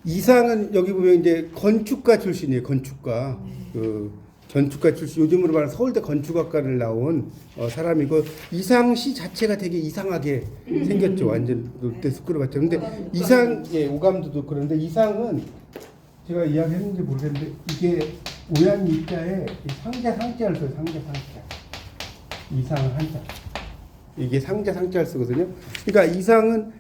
이상은 여기 보면 이제 건축가 출신이에요. 건축가. 그 건축가 출신, 요즘으로 말하면 서울대 건축학과를 나온 사람이고, 이상시 자체가 되게 이상하게 생겼죠. 완전 롯데 스크류바처럼. 근데 이상, 예, 오감도도 그런데 이상은 제가 이야기했는지 모르겠는데, 이게 오양 이자에 상자를 써요. 상자. 이상은 한자. 이게 상자를 쓰거든요. 그러니까 이상은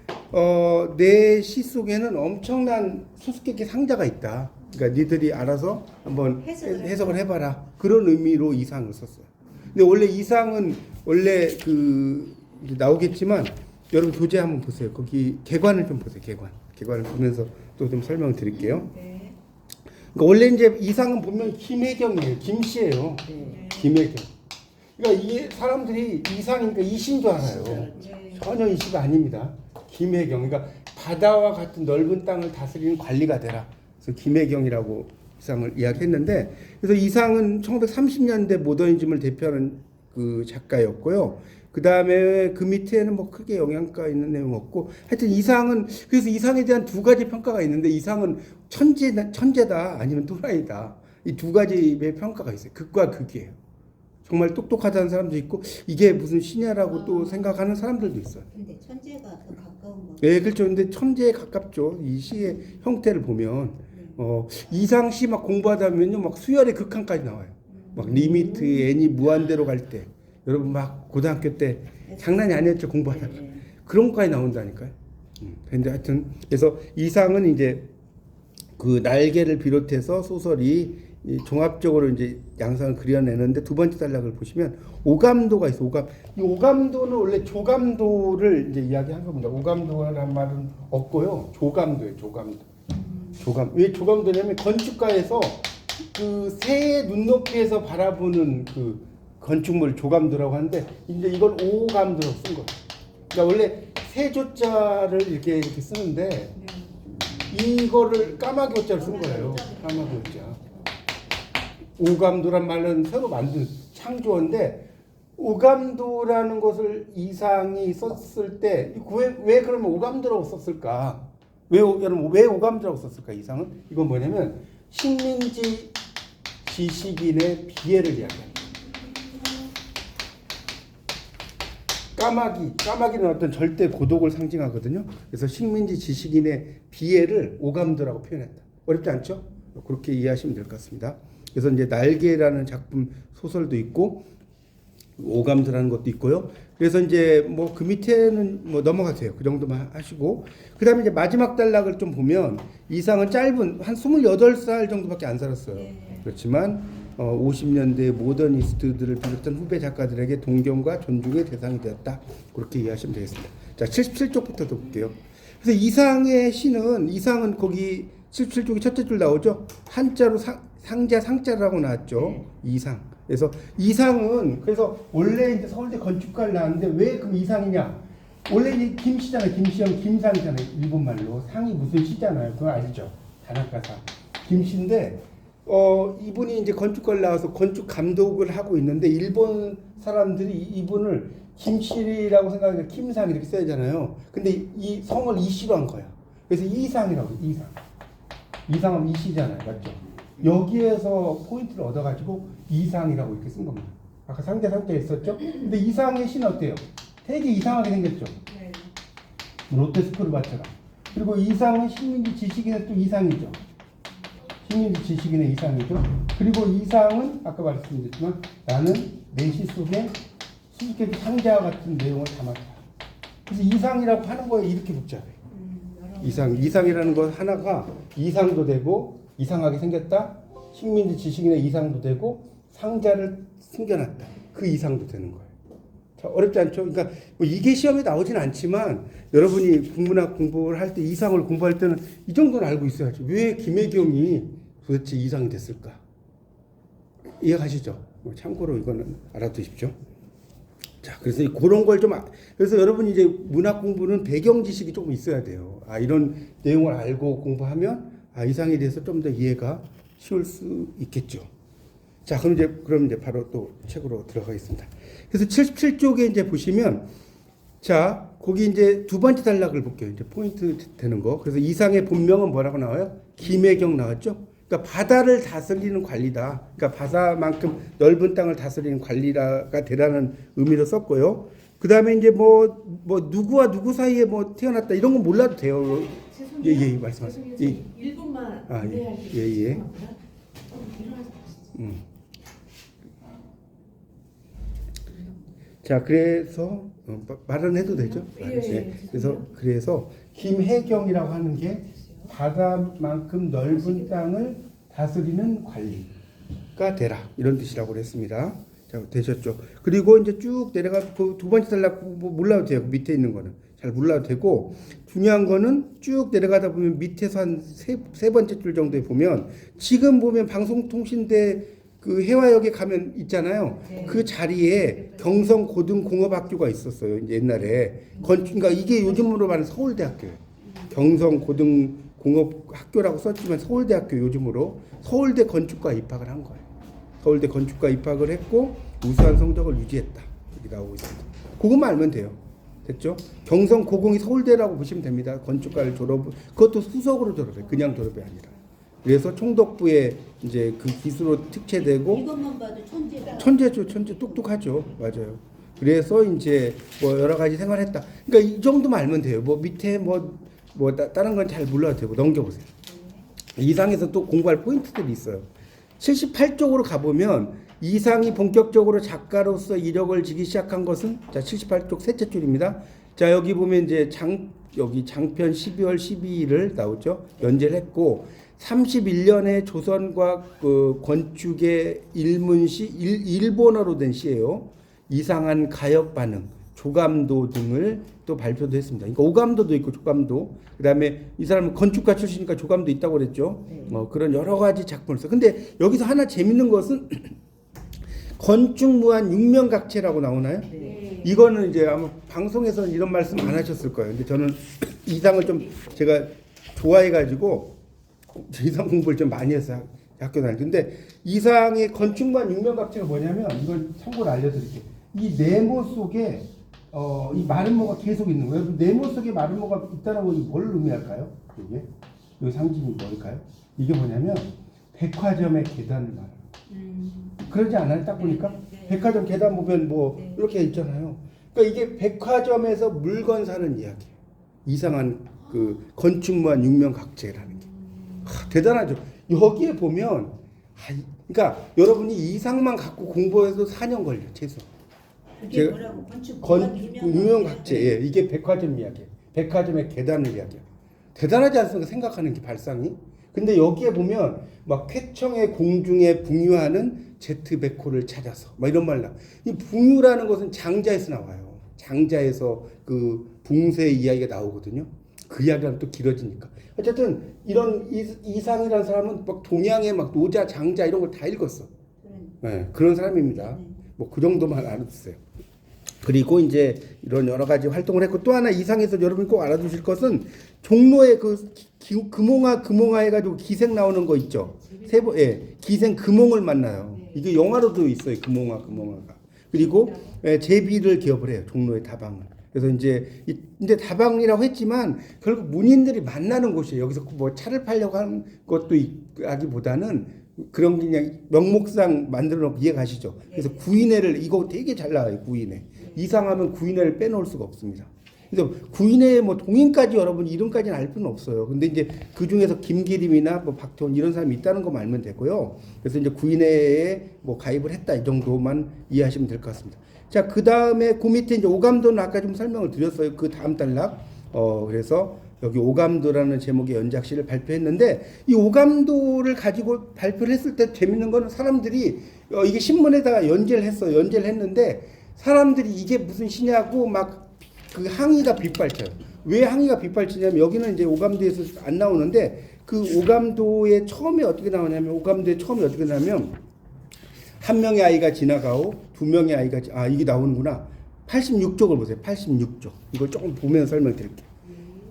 내 시 속에는 엄청난 수수께끼 상자가 있다. 그러니까 니들이 알아서 한번 해석을 해봐라. 그런 의미로 이상을 썼어요. 근데 원래 이상은 원래 그 이제 나오겠지만 여러분 교재 한번 보세요. 거기 개관을 좀 보세요. 개관을 보면서 또 좀 설명을 드릴게요. 네. 그러니까 원래 이제 이상은 보면 김혜경이에요. 김씨예요. 김혜경. 그러니까 이게 사람들이 이상이니까 이신 줄 알아요. 네. 전혀 이시가 아닙니다. 김혜경. 그러니까 바다와 같은 넓은 땅을 다스리는 관리가 되라. 그래서 김혜경이라고 이상을 이야기했는데, 그래서 이상은 1930년대 모더니즘을 대표하는 그 작가였고요. 그 다음에 그 밑에는 뭐 크게 영향가 있는 내용 없고, 하여튼 이상은, 그래서 이상에 대한 두 가지 평가가 있는데, 이상은 천재다 아니면 또라이다. 이 두 가지의 평가가 있어요. 극과 극이에요. 정말 똑똑하다는 사람도 있고, 이게 무슨 신이야라고 또 생각하는 사람들도 있어요. 근데 천재가 더 가까운 거. 네, 그렇죠. 근데 천재에 가깝죠. 이 시의 형태를 보면. 이상시 막 공부하다 보면요, 막 수열의 극한까지 나와요. 막 리미트, n이 무한대로 갈 때. 여러분 막 고등학교 때 장난이 아니었죠, 공부하다가. 그런 것까지 나온다니까요. 근데 하여튼, 그래서 이상은 이제 그 날개를 비롯해서 소설이 이 종합적으로 이제 양상을 그려내는데, 두 번째 단락을 보시면 오감도가 있어. 이 오감도는 원래 조감도를 이제 이야기한 겁니다. 오감도라는 말은 없고요. 조감도예요. 왜 조감도냐면 건축가에서 그 새의 눈높이에서 바라보는 그 건축물 조감도라고 하는데, 이제 이걸 오감도로 쓴 거예요. 그러니까 원래 세조자를 이렇게 쓰는데 이거를 까마귀 오자를 쓴 거예요. 까마귀 오자. 오감도란 말은 새로 만든 창조어인데, 오감도라는 것을 이상이 썼을 때 왜 그러면 오감도라고 썼을까? 여러분 왜 오감도라고 썼을까? 이상은 이건 뭐냐면 식민지 지식인의 비애를 이야기합니다. 까마귀는 어떤 절대 고독을 상징하거든요. 그래서 식민지 지식인의 비애를 오감도라고 표현했다. 어렵지 않죠? 그렇게 이해하시면 될 것 같습니다. 그래서 이제 날개라는 작품 소설도 있고 오감도라는 것도 있고요. 그래서 이제 뭐 그 밑에는 뭐 넘어가세요. 그 정도만 하시고, 그다음에 이제 마지막 단락을 좀 보면 이상은 짧은 한 28살 정도밖에 안 살았어요. 그렇지만 50년대 모더니스트들을 비롯한 후배 작가들에게 동경과 존중의 대상이 되었다. 그렇게 이해하시면 되겠습니다. 자, 77쪽부터 볼게요. 그래서 이상은 거기 77쪽이 첫째 줄 나오죠. 한자로 상자라고 나왔죠. 이상. 그래서 이상은 그래서 원래 이제 서울대 건축과를 나왔는데 왜 그럼 이상이냐? 원래 이제 김씨잖아요. 김시영 김상이잖아요. 일본말로 상이 무슨 시잖아요. 그거 알죠? 단학가상. 김씨인데 이분이 이제 건축과를 나와서 건축 감독을 하고 있는데, 일본 사람들이 이분을 김씨라고 생각하니까 김상 이렇게 써야잖아요. 근데 이 성을 이씨로 한 거야. 그래서 이상이라고. 이상은 이씨잖아요. 맞죠? 여기에서 포인트를 얻어가지고 이상이라고 이렇게 쓴 겁니다. 아까 상자에 있었죠? 근데 이상의 시는 어때요? 되게 이상하게 생겼죠? 네. 롯데 스크류바처럼. 그리고 이상은 식민지 지식인의 또 이상이죠. 식민지 지식인의 이상이죠. 그리고 이상은 아까 말씀드렸지만 나는 내 시 속에 수수께끼 상자와 같은 내용을 담았다. 그래서 이상이라고 하는 거에 이렇게 복잡해요. 이상이라는 것 하나가 이상도 되고, 이상하게 생겼다. 식민지 지식인의 이상도 되고, 상자를 숨겨놨다. 그 이상도 되는 거예요. 자, 어렵지 않죠? 그러니까 뭐 이게 시험에 나오진 않지만 여러분이 국문학 공부를 할 때, 이상을 공부할 때는 이 정도는 알고 있어야죠. 왜 김혜경이 도대체 이상이 됐을까? 이해가시죠? 참고로 이거는 알아두십시오. 자, 그래서 그런 걸 좀, 그래서 여러분 이제 문학 공부는 배경 지식이 조금 있어야 돼요. 이런 내용을 알고 공부하면 이상에 대해서 좀 더 이해가 쉬울 수 있겠죠. 자, 그럼 이제 바로 또 책으로 들어가겠습니다. 그래서 77쪽에 이제 보시면 자, 거기 이제 두 번째 단락을 볼게요. 이제 포인트 되는 거. 그래서 이상의 본명은 뭐라고 나와요? 김혜경 나왔죠? 그러니까 바다를 다스리는 관리다. 그러니까 바다만큼 넓은 땅을 다스리는 관리가 되라는 의미로 썼고요. 그 다음에 이제 뭐 누구와 누구 사이에 뭐 태어났다 이런 건 몰라도 돼요. 예, 말씀하세요. 예. 1분만 안내할 게 예. 자, 그래서 말은 해도 되죠? 예. 그래서 김혜경이라고 하는 게 바다만큼 넓은 땅을 다스리는 관리가 되라 이런 뜻이라고 했습니다. 자, 되셨죠? 그리고 이제 쭉 내려가 그 두 번째 단락 뭐 몰라도 돼요. 그 밑에 있는 거는 잘 몰라도 되고 중요한 거는 쭉 내려가다 보면 밑에서 한 세 번째 줄 정도에 보면 지금 보면 방송통신대 그 해화역에 가면 있잖아요. 네. 그 자리에 경성고등공업학교가 있었어요. 이제 옛날에 그러니까 이게 요즘으로 말하는 서울대학교예요. 경성고등공업학교라고 썼지만 서울대학교 요즘으로 서울대 건축과 입학을 한 거예요. 서울대 건축과 입학을 했고 우수한 성적을 유지했다. 여기 나오고 있습니다. 그것만 알면 돼요. 됐죠? 경성고공이 서울대라고 보시면 됩니다. 건축과를 그것도 수석으로 졸업해. 그냥 졸업이 아니라. 그래서 총독부에 이제 그 기수로 특채되고 이것만 봐도 천재다. 천재 똑똑하죠. 맞아요. 그래서 이제 뭐 여러 가지 생활했다. 그러니까 이 정도만 알면 돼요. 뭐 밑에 다른 건 잘 몰라도 되고 넘겨보세요. 이상에서 또 공부할 포인트들이 있어요. 78쪽으로 가보면 이상이 본격적으로 작가로서 이력을 지기 시작한 것은 자 78쪽 셋째 줄입니다. 자 여기 보면 이제 여기 장편 12월 12일을 나오죠. 연재를 했고 31년에 조선과 그 건축의 일문시 일본어로 된 시예요. 이상한 가역 반응, 조감도 등을 또 발표도 했습니다. 그러니까 오감도도 있고 조감도. 그다음에 이 사람은 건축가 출신이니까 조감도 있다고 그랬죠. 그런 여러 가지 작품을 써. 근데 여기서 하나 재밌는 것은 건축무한 육명각체라고 나오나요? 네. 이거는 이제 아마 방송에서는 이런 말씀 안 하셨을 거예요. 근데 저는 이상을 좀 제가 좋아해가지고 이상 공부를 좀 많이 해서 학교 다닐 텐데 이상의 건축무한 육명각체가 뭐냐면 이건 참고로 알려드릴게요. 이 네모 속에 이 마른 모가 계속 있는 거예요. 네모 속에 마른 모가 있다는 건 뭘 의미할까요? 이게 이 상징이 뭘까요? 이게 뭐냐면 백화점의 계단을 말해요. 그러지 않아요? 딱 보니까 네. 백화점 계단 보면 뭐 네. 이렇게 있잖아요. 그러니까 이게 백화점에서 물건 사는 이야기예요. 이상한 그 건축무한 육명각체라는 게 대단하죠. 여기에 보면 그러니까 여러분이 이상만 갖고 공부해도 4년 걸려 최소. 그게 뭐라고 유명각체. 예, 이게 백화점 이야기예요. 백화점의 계단을 이야기해요. 대단하지 않습니까? 생각하는 게 발상이. 근데 여기에 보면 막 쾌청의 공중에 붕유하는 제트백호를 찾아서 막 이런 말 나. 이 붕유라는 것은 장자에서 나와요. 장자에서 그 붕쇠 이야기가 나오거든요. 그 이야기는 또 길어지니까. 어쨌든 이런 이상이라는 사람은 막 동양의 막 노자, 장자 이런 걸 다 읽었어. 네, 그런 사람입니다. 뭐 그 정도만 알아두세요. 그리고 이제 이런 여러 가지 활동을 했고 또 하나 이상에서 여러분이 꼭 알아두실 것은 종로에 그 금홍아 해가지고 기생 나오는 거 있죠. 기생 금홍을 만나요. 이게 영화로도 있어요. 금홍아가. 그리고 제비를 기업을 해요. 종로의 다방을. 그래서 이제 다방이라고 했지만 결국 문인들이 만나는 곳이에요. 여기서 뭐 차를 팔려고 하는 것도 하기보다는 그런 그냥 명목상 만들어 놓고 이해가시죠. 그래서 구인회를 이거 되게 잘 나와요. 구인회. 이상하면 구인회를 빼놓을 수가 없습니다. 그래서 구인회 뭐 동인까지 여러분 이름까지는 알 필요는 없어요. 근데 이제 그 중에서 김기림이나 뭐 박태원 이런 사람이 있다는 것만 알면 되고요. 그래서 이제 구인회에 뭐 가입을 했다 이 정도만 이해하시면 될 것 같습니다. 자, 그 다음에 그 밑에 이제 오감도는 아까 좀 설명을 드렸어요. 그 다음 단락. 그래서 여기 오감도라는 제목의 연작시를 발표했는데 이 오감도를 가지고 발표를 했을 때 재밌는 거는 사람들이 이게 신문에다가 연재를 했어요. 연재를 했는데 사람들이 이게 무슨 시냐고 막 그 항의가 빗발쳐요. 왜 항의가 빗발치냐면 여기는 이제 오감도에서 안 나오는데 그 오감도에 처음에 어떻게 나오냐면 한 명의 아이가 지나가고 두 명의 아이가 이게 나오는구나. 86쪽을 보세요. 86쪽. 이걸 조금 보면 설명드릴게요.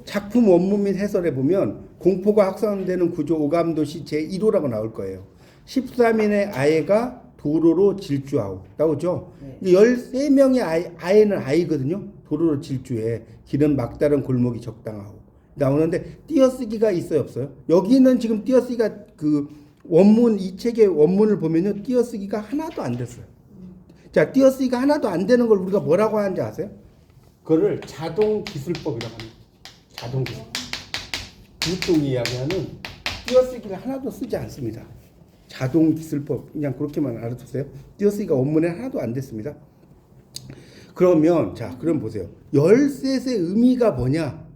작품 원문 및 해설에 보면 공포가 확산되는 구조 오감도시 제1호라고 나올 거예요. 13인의 아이가 도로로 질주하오. 나오죠? 네. 13명의 아이는 아이거든요. 도로로 질주해. 길은 막다른 골목이 적당하오. 나오는데 띄어쓰기가 있어요, 없어요? 여기는 지금 띄어쓰기가 그 원문, 이 책의 원문을 보면요. 띄어쓰기가 하나도 안 됐어요. 자, 띄어쓰기가 하나도 안 되는 걸 우리가 뭐라고 하는지 아세요? 그거를 자동 기술법이라고 합니다. 자동 기술. 보통 이야기하는 띄어쓰기를 하나도 쓰지 않습니다. 자동 기술법 그냥 그렇게만 알아두세요. 띄어쓰기가 원문에 하나도 안 됐습니다. 그러면 자, 그럼 보세요. 13의 의미가 뭐냐?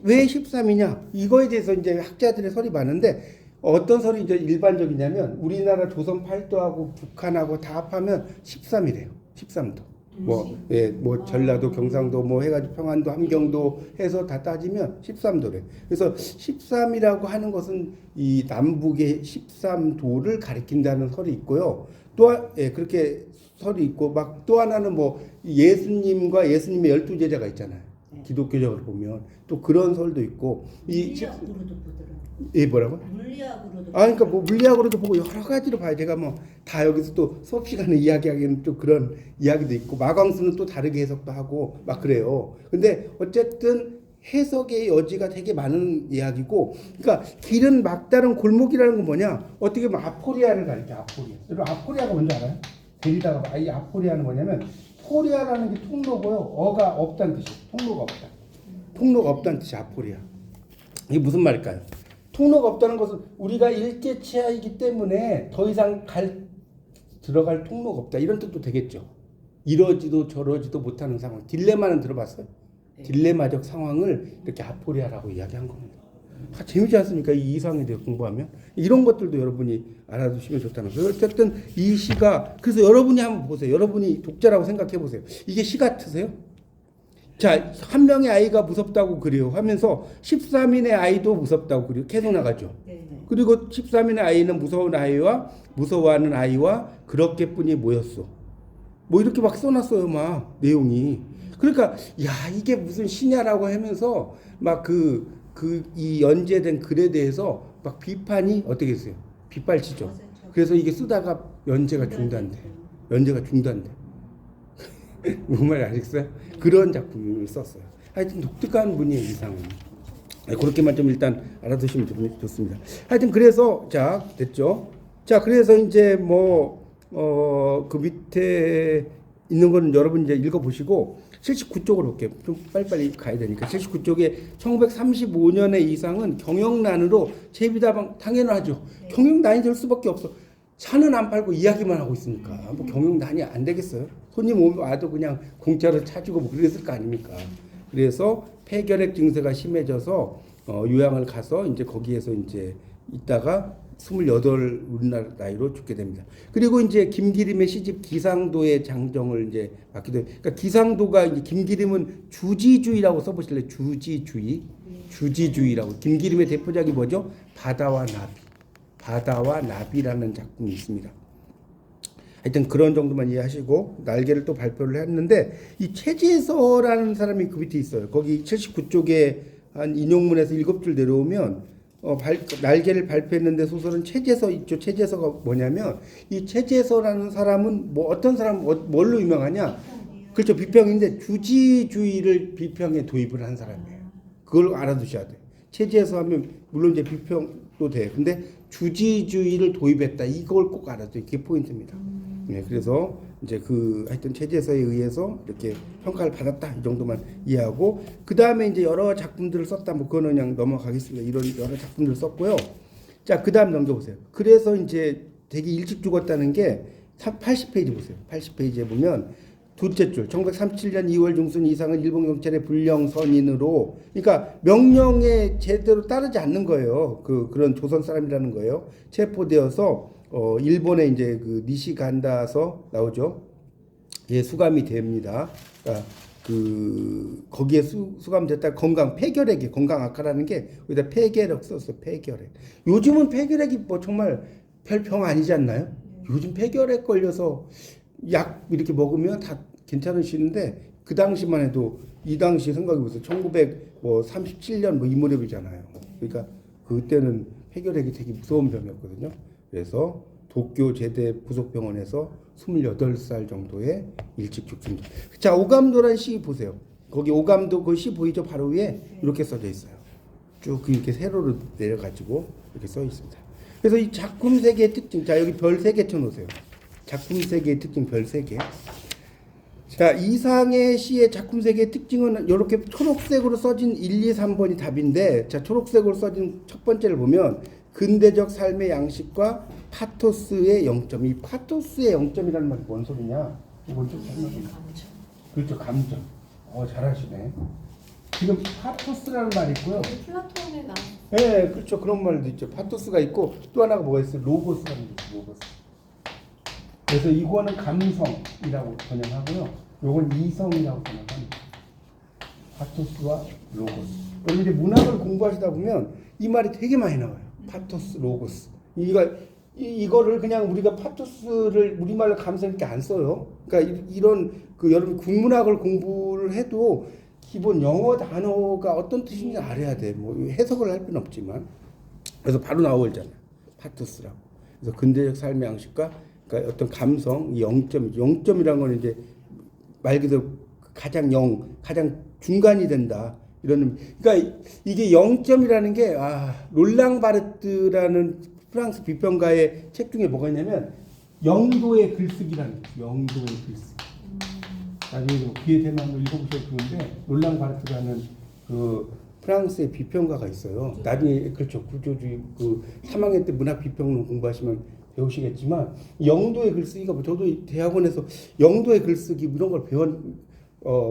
왜 13이냐? 이거에 대해서 이제 학자들의 설이 많은데 어떤 설이 이제 일반적이냐면 우리나라 조선 팔도하고 북한하고 다 합하면 13이래요. 13도. 뭐 전라도, 경상도 뭐 해가지고 평안도, 함경도 해서 다 따지면 13도래. 그래서 13이라고 하는 것은 이 남북의 13도를 가리킨다는 설이 있고요. 또 그렇게 설이 있고 막 또 하나는 뭐 예수님과 예수님의 12제자가 있잖아요. 기독교적으로 보면 또 그런 설도 있고 물리학으로도 보더라고요. 예, 뭐라고? 물리학으로도. 그러니까 뭐 물리학으로도 보고 여러 가지로 봐요. 제가 뭐 다 여기서 또 수업 시간에 이야기하기는 또 그런 이야기도 있고 마광수는 또 다르게 해석도 하고 막 그래요. 근데 어쨌든 해석의 여지가 되게 많은 이야기고, 그러니까 길은 막다른 골목이라는 건 뭐냐? 어떻게 보면 아포리아를 가리켜. 아포리아. 여러분 아포리아가 뭔지 알아요? 데리다가 이 아포리아는 뭐냐면 포리아라는 게 통로고요. 어가 없다는 뜻이에요. 통로가 없다. 통로가 없다는 뜻이 아포리아. 이게 무슨 말일까요? 통로가 없다는 것은 우리가 일제치하이기 때문에 더 이상 들어갈 통로가 없다. 이런 뜻도 되겠죠. 이러지도 저러지도 못하는 상황. 딜레마는 들어봤어요? 네. 딜레마적 상황을 이렇게 아포리아라고 이야기한 겁니다. 재미지 않습니까? 이 이상에 대해 공부하면. 이런 것들도 여러분이 알아두시면 좋다는 거예요. 어쨌든 이 시가, 그래서 여러분이 한번 보세요. 여러분이 독자라고 생각해 보세요. 이게 시 같으세요? 자, 한 명의 아이가 무섭다고 그래요 하면서 13인의 아이도 무섭다고 그래요. 계속 나가죠. 네. 그리고 13인의 아이는 무서운 아이와 무서워하는 아이와 그렇게뿐이 모였어. 뭐 이렇게 막 써놨어요, 막 내용이. 그러니까 야, 이게 무슨 시냐라고 하면서 막 이 연재된 글에 대해서 막 비판이 어떻게 했어요? 빗발치죠. 그래서 이게 쓰다가 연재가 중단돼. 연재가 중단돼. 무슨 말인지 아시겠어요? 그런 작품을 썼어요. 하여튼 독특한 분이에요, 이상은. 그렇게만 좀 일단 알아두시면 좋습니다. 하여튼 그래서 자, 됐죠? 자, 그래서 이제 그 밑에 있는 거는 여러분 이제 읽어보시고 79쪽으로 볼게요. 좀 빨리빨리 가야 되니까. 79쪽에 1935년의 이상은 경영난으로 재비다방 당연하죠. 네. 경영난이 될 수밖에 없어. 차는 안 팔고 이야기만 하고 있으니까 뭐 경영난이 안 되겠어요. 손님 와도 그냥 공짜로 차주고 뭐 그랬을 거 아닙니까. 그래서 폐결핵 증세가 심해져서 요양을 가서 이제 거기에서 이제 있다가 28 우리나라 나이로 죽게 됩니다. 그리고 이제 김기림의 시집 기상도의 장정을 이제 맡기도 해요. 그러니까 기상도가 이제 김기림은 주지주의라고 써보실래요? 주지주의라고. 김기림의 대표작이 뭐죠? 바다와 나비. 바다와 나비라는 작품이 있습니다. 하여튼 그런 정도만 이해하시고 날개를 또 발표를 했는데 이 최재서라는 사람이 그 밑에 있어요. 거기 79쪽에 한 인용문에서 7줄 내려오면 날개를 발표했는데 소설은 최재서 있죠. 최재서가 뭐냐면 이 최재서라는 사람은 뭐 어떤 사람 뭘로 유명하냐? 그렇죠. 비평인데 주지주의를 비평에 도입을 한 사람이에요. 그걸 알아두셔야 돼요. 최재서 하면 물론 이제 비평도 돼. 근데 주지주의를 도입했다. 이걸 꼭 알아둬요. 이게 포인트입니다. 네, 그래서 이제 하여튼 최재서에 의해서 이렇게 평가를 받았다. 이 정도만 이해하고 그 다음에 이제 여러 작품들을 썼다. 뭐 그거는 그냥 넘어가겠습니다. 이런 여러 작품들을 썼고요. 자, 그 다음 넘겨보세요. 그래서 이제 되게 일찍 죽었다는 게 80페이지 보세요. 80페이지에 보면 둘째 줄 1937년 2월 중순 이상은 일본 경찰의 불령 선인으로, 그러니까 명령에 제대로 따르지 않는 거예요. 그런 조선 사람이라는 거예요. 체포되어서 일본에 이제 니시간다서 나오죠. 예, 수감이 됩니다. 그러니까 거기에 수감됐다. 폐결핵이 건강 악화라는 게 여기다 폐결핵 썼어요. 폐결핵. 요즘은 폐결핵이 뭐 정말 별 병 아니지 않나요? 요즘 폐결핵 걸려서 약 이렇게 먹으면 다 괜찮으시는데 그 당시만 해도 이 당시 생각해보세요. 1937년 뭐 이 무렵이잖아요. 그러니까 그때는 폐결핵이 되게 무서운 병이었거든요. 그래서 도쿄 제대 부속병원에서 28살 정도에 일찍 죽습니다. 자, 오감도란 시 보세요. 거기 오감도 그 시 보이죠? 바로 위에 이렇게 써져 있어요. 쭉 이렇게 세로로 내려가지고 이렇게 써 있습니다. 그래서 이 작품 세계의 특징, 자 여기 별 3개 쳐놓으세요. 작품 세계의 특징 별 3개. 자, 이상의 시의 작품 세계의 특징은 이렇게 초록색으로 써진 1, 2, 3번이 답인데, 자 초록색으로 써진 첫 번째를 보면 근대적 삶의 양식과 파토스의 영점. 이 파토스의 영점이라는 말이 뭔 소리냐? 이건 좀 설명해. 감정. 그렇죠, 감정. 잘하시네. 지금 파토스라는 말이 있고요. 플라톤에 나. 네, 그렇죠. 그런 말도 있죠. 파토스가 있고 또 하나가 뭐가 있어요? 로고스라는 게 있어요. 로고스. 그래서 이거는 감성이라고 번역하고요. 요건 이성이라고 번역합니다. 파토스와 로고스. 여러분 이제 문학을 공부하시다 보면 이 말이 되게 많이 나와요. 파토스, 로고스. 이거를 그냥 우리가 파토스를 우리말로 감성 있게 안 써요. 그러니까 이런 그 여러분 국문학을 공부를 해도 기본 영어 단어가 어떤 뜻인지 알아야 돼. 뭐 해석을 할 필요는 없지만. 그래서 바로 나오잖아요. 파토스라고. 그래서 근대적 삶의 양식과 그러니까 어떤 감성, 영점이라는 건 이제 말 그대로 가장 가장 중간이 된다. 이런, 그러니까 이게 영점이라는 게, 롤랑 바르트라는 프랑스 비평가의 책 중에 뭐가 있냐면, 영도의 글쓰기라는 거예요. 영도의 글쓰기. 나중에 좀 기회 되면 한번 읽어보셔도 좋은데, 롤랑 바르트라는 그 프랑스의 비평가가 있어요. 나중에, 그렇죠. 구조주의, 3학년 때 문학 비평론 공부하시면 배우시겠지만, 영도의 글쓰기가, 저도 대학원에서 영도의 글쓰기 이런 걸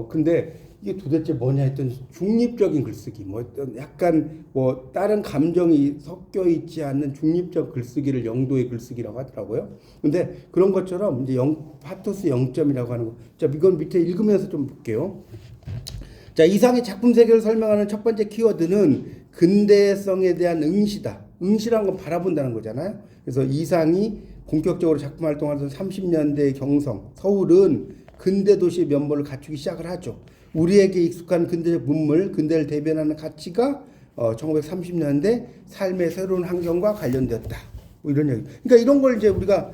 근데 이게 도대체 뭐냐 했더니 중립적인 글쓰기, 뭐 어떤 약간 뭐 다른 감정이 섞여 있지 않는 중립적 글쓰기를 영도의 글쓰기라고 하더라고요. 근데 그런 것처럼 이제 파토스 영점이라고 하는 거. 자, 이건 밑에 읽으면서 좀 볼게요. 자, 이상의 작품 세계를 설명하는 첫 번째 키워드는 근대성에 대한 응시다. 응시라는 건 바라본다는 거잖아요. 그래서 이상이 본격적으로 작품 활동하던 30년대 경성, 서울은 근대 도시의 면모를 갖추기 시작을 하죠. 우리에게 익숙한 근대적 문물, 근대를 대변하는 가치가 1930년대 삶의 새로운 환경과 관련되었다. 뭐 이런 얘기. 그러니까 이런 걸 이제 우리가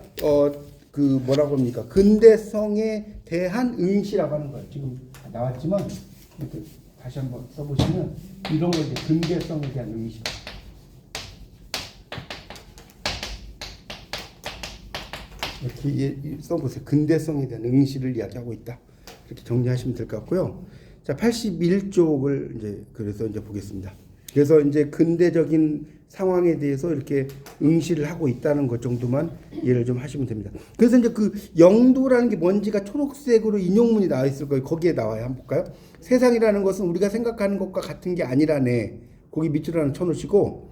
뭐라고 합니까? 근대성에 대한 응시라고 하는 거예요. 지금 나왔지만 이렇게 다시 한번 써보시면 이런 걸 이제 근대성에 대한 응시. 이렇게 써보세요. 근대성에 대한 응시를 이야기하고 있다. 이렇게 정리하시면 될 것 같고요. 자, 81쪽을 그래서 보겠습니다. 그래서 이제 근대적인 상황에 대해서 이렇게 응시를 하고 있다는 것 정도만 이해를 좀 하시면 됩니다. 그래서 이제 그 영도라는 게 뭔지가 초록색으로 인용문이 나와 있을 거예요. 거기에 나와요. 한번 볼까요? 세상이라는 것은 우리가 생각하는 것과 같은 게 아니라네. 거기 밑으로 하나 쳐놓으시고,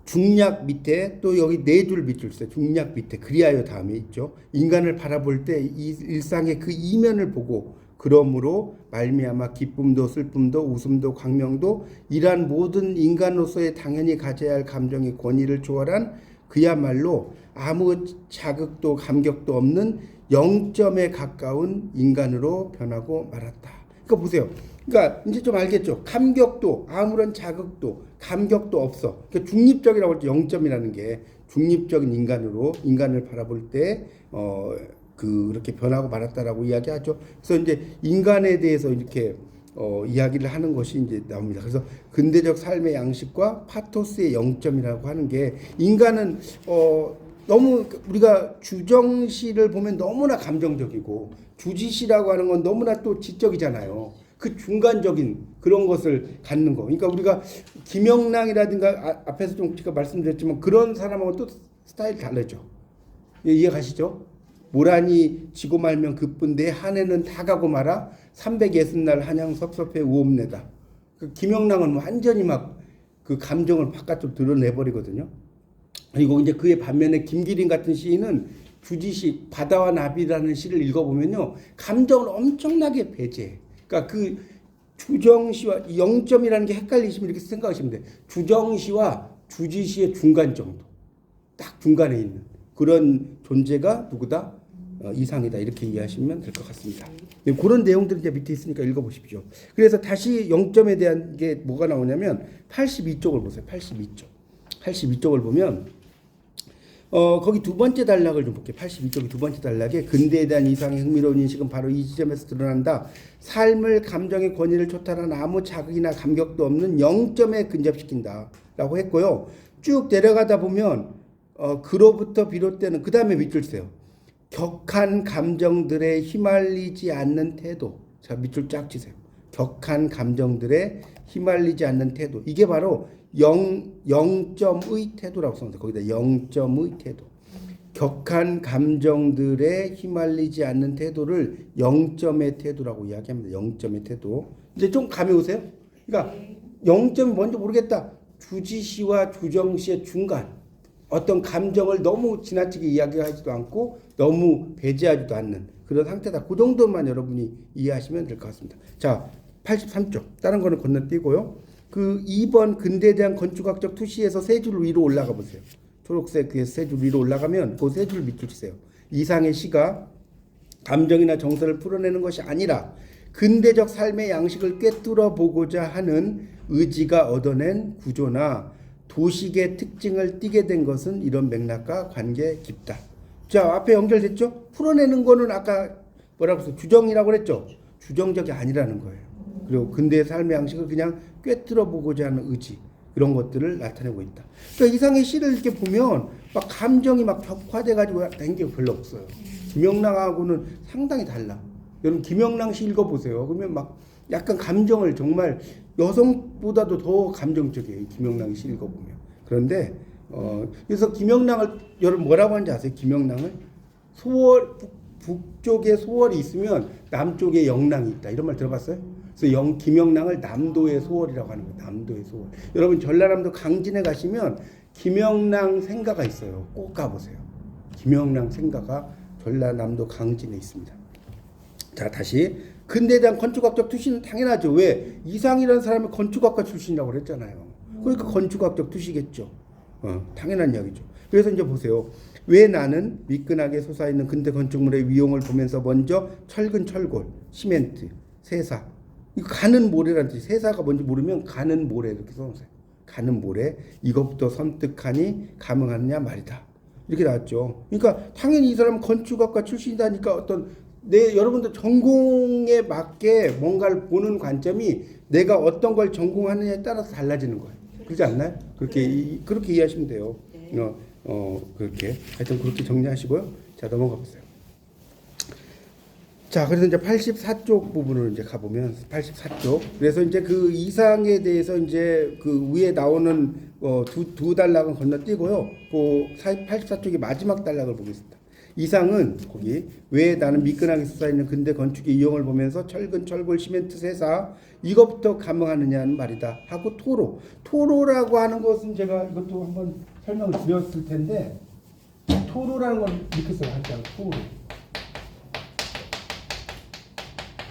중략 밑에 또 여기 4줄 밑줄 있어요. 중략 밑에 그리하여 다음에 있죠. 인간을 바라볼 때 이 일상의 그 이면을 보고 그러므로 말미암아 기쁨도 슬픔도 웃음도 광명도 이러한 모든 인간으로서의 당연히 가져야 할 감정의 권위를 초월한 그야말로 아무 자극도 감격도 없는 영점에 가까운 인간으로 변하고 말았다. 그러니까 보세요. 그러니까 이제 좀 알겠죠. 감격도 아무런 자극도 감격도 없어. 그러니까 중립적이라고 할때 영점이라는 게 중립적인 인간을 바라볼 때 그렇게 변하고 말았다라고 이야기하죠. 그래서 이제 인간에 대해서 이렇게 이야기를 하는 것이 이제 나옵니다. 그래서 근대적 삶의 양식과 파토스의 영점이라고 하는 게 인간은 너무 우리가 주정시를 보면 너무나 감정적이고 주지시라고 하는 건 너무나 또 지적이잖아요. 그 중간적인 그런 것을 갖는 거. 그러니까 우리가 김영랑이라든가 앞에서 좀 제가 말씀드렸지만 그런 사람하고 또 스타일이 다르죠. 이해 가시죠? 모란이 지고 말면 그뿐 내 한 해는 다 가고 말아 360날 한양 섭섭해 우옵내다. 그 김영랑은 완전히 막 그 감정을 바깥으로 드러내버리거든요. 그리고 이제 그의 반면에 김기린 같은 시인은 주지시 바다와 나비라는 시를 읽어보면요 감정을 엄청나게 배제해. 그러니까 그 주정시와 영점이라는 게 헷갈리시면 이렇게 생각하시면 돼요. 주정시와 주지시의 중간 정도, 딱 중간에 있는 그런 존재가 누구다? 이상이다. 이렇게 이해하시면 될 것 같습니다. 그런 내용들이 이제 밑에 있으니까 읽어보십시오. 그래서 다시 영점에 대한 게 뭐가 나오냐면 82쪽을 보세요. 82쪽을 보면 거기 두 번째 단락을 좀 볼게요. 82쪽의 두 번째 단락에 근대에 대한 이상의 흥미로운 인식은 바로 이 지점에서 드러난다. 삶을 감정의 권위를 초탈한 아무 자극이나 감격도 없는 0점에 근접시킨다 라고 했고요. 쭉 내려가다 보면 그로부터 비롯되는 그 다음에 밑줄 세요. 격한 감정들에 휘말리지 않는 태도. 자, 밑줄 쫙 치세요. 격한 감정들에 휘말리지 않는 태도. 이게 바로 0점의 태도라고 써놓습니다. 거기다 0점의 태도. 격한 감정들에 휘말리지 않는 태도를 0점의 태도라고 이야기합니다. 0점의 태도. 이제 좀 감이 오세요? 그러니까 0점이 뭔지 모르겠다. 주지시와 주정시의 중간. 어떤 감정을 너무 지나치게 이야기하지도 않고 너무 배제하지도 않는 그런 상태다. 그 정도만 여러분이 이해하시면 될 것 같습니다. 자, 83쪽. 다른 거는 건너뛰고요. 그 2번 근대에 대한 건축학적 투시에서 세 줄 위로 올라가 보세요. 초록색 그 세 줄 위로 올라가면 그 세 줄 밑줄 치세요. 이상의 시가 감정이나 정서를 풀어내는 것이 아니라 근대적 삶의 양식을 꿰뚫어 보고자 하는 의지가 얻어낸 구조나 도식의 특징을 띠게 된 것은 이런 맥락과 관계 깊다. 자, 앞에 연결됐죠? 풀어내는 거는 아까 뭐라고 했어요? 주정이라고 그랬죠? 주정적이 아니라는 거예요. 그리고 근대의 삶의 양식을 그냥 꿰뚫어 보고자 하는 의지, 이런 것들을 나타내고 있다. 그러니까 이상의 시를 이렇게 보면 막 감정이 막 격화돼가지고 된 게 별로 없어요. 김영랑하고는 상당히 달라. 여러분 김영랑 시 읽어보세요. 그러면 막 약간 감정을 정말 여성보다도 더 감정적이에요. 김영랑 시 읽어보면. 그런데 그래서 김영랑을 여러분 뭐라고 하는지 아세요? 김영랑을 소월 북쪽에 소월이 있으면 남쪽에 영랑이 있다. 이런 말 들어봤어요? 그래서 김영랑을 남도의 소월이라고 하는 거예요. 남도의 소월. 여러분 전라남도 강진에 가시면 김영랑 생가가 있어요. 꼭 가보세요. 김영랑 생가가 전라남도 강진에 있습니다. 자, 다시 근대에 대한 건축학적 투시는 당연하죠. 왜? 이상이라는 사람이 건축학과 출신이라고 그랬잖아요. 그러니까 건축학적 투시겠죠. 당연한 이야기죠. 그래서 이제 보세요. 왜 나는 미끈하게 솟아있는 근대 건축물의 위용을 보면서 먼저 철근 철골, 시멘트, 세사, 이거 가는 모래라는 뜻이, 세사가 뭔지 모르면 가는 모래 이렇게 써놓으세요. 가는 모래, 이것부터 섬뜩하니 감흥하느냐 말이다. 이렇게 나왔죠. 그러니까 당연히 이 사람은 건축학과 출신이다니까 어떤 여러분들 전공에 맞게 뭔가를 보는 관점이 내가 어떤 걸 전공하느냐에 따라서 달라지는 거예요. 그렇지 않나요? 그렇게 이해하시면 돼요. 그렇게. 하여튼 그렇게 정리하시고요. 자, 넘어가 보세요. 자, 그래서 이제 84쪽 부분으로 이제 가보면 84쪽. 그래서 이제 그 이상에 대해서 이제 그 위에 나오는 두 단락은 건너뛰고요. 그 84쪽의 마지막 단락을 보겠습니다. 이상은 거기 왜 나는 미끈하게 솟아있는 근대 건축의 이용을 보면서 철근, 철골, 시멘트, 세사 이것부터 감흥하느냐는 말이다 하고 토로라고 하는 것은 제가 이것도 한번 설명을 드렸을 텐데 토로라는 건 이렇게 써요. 한자 토로.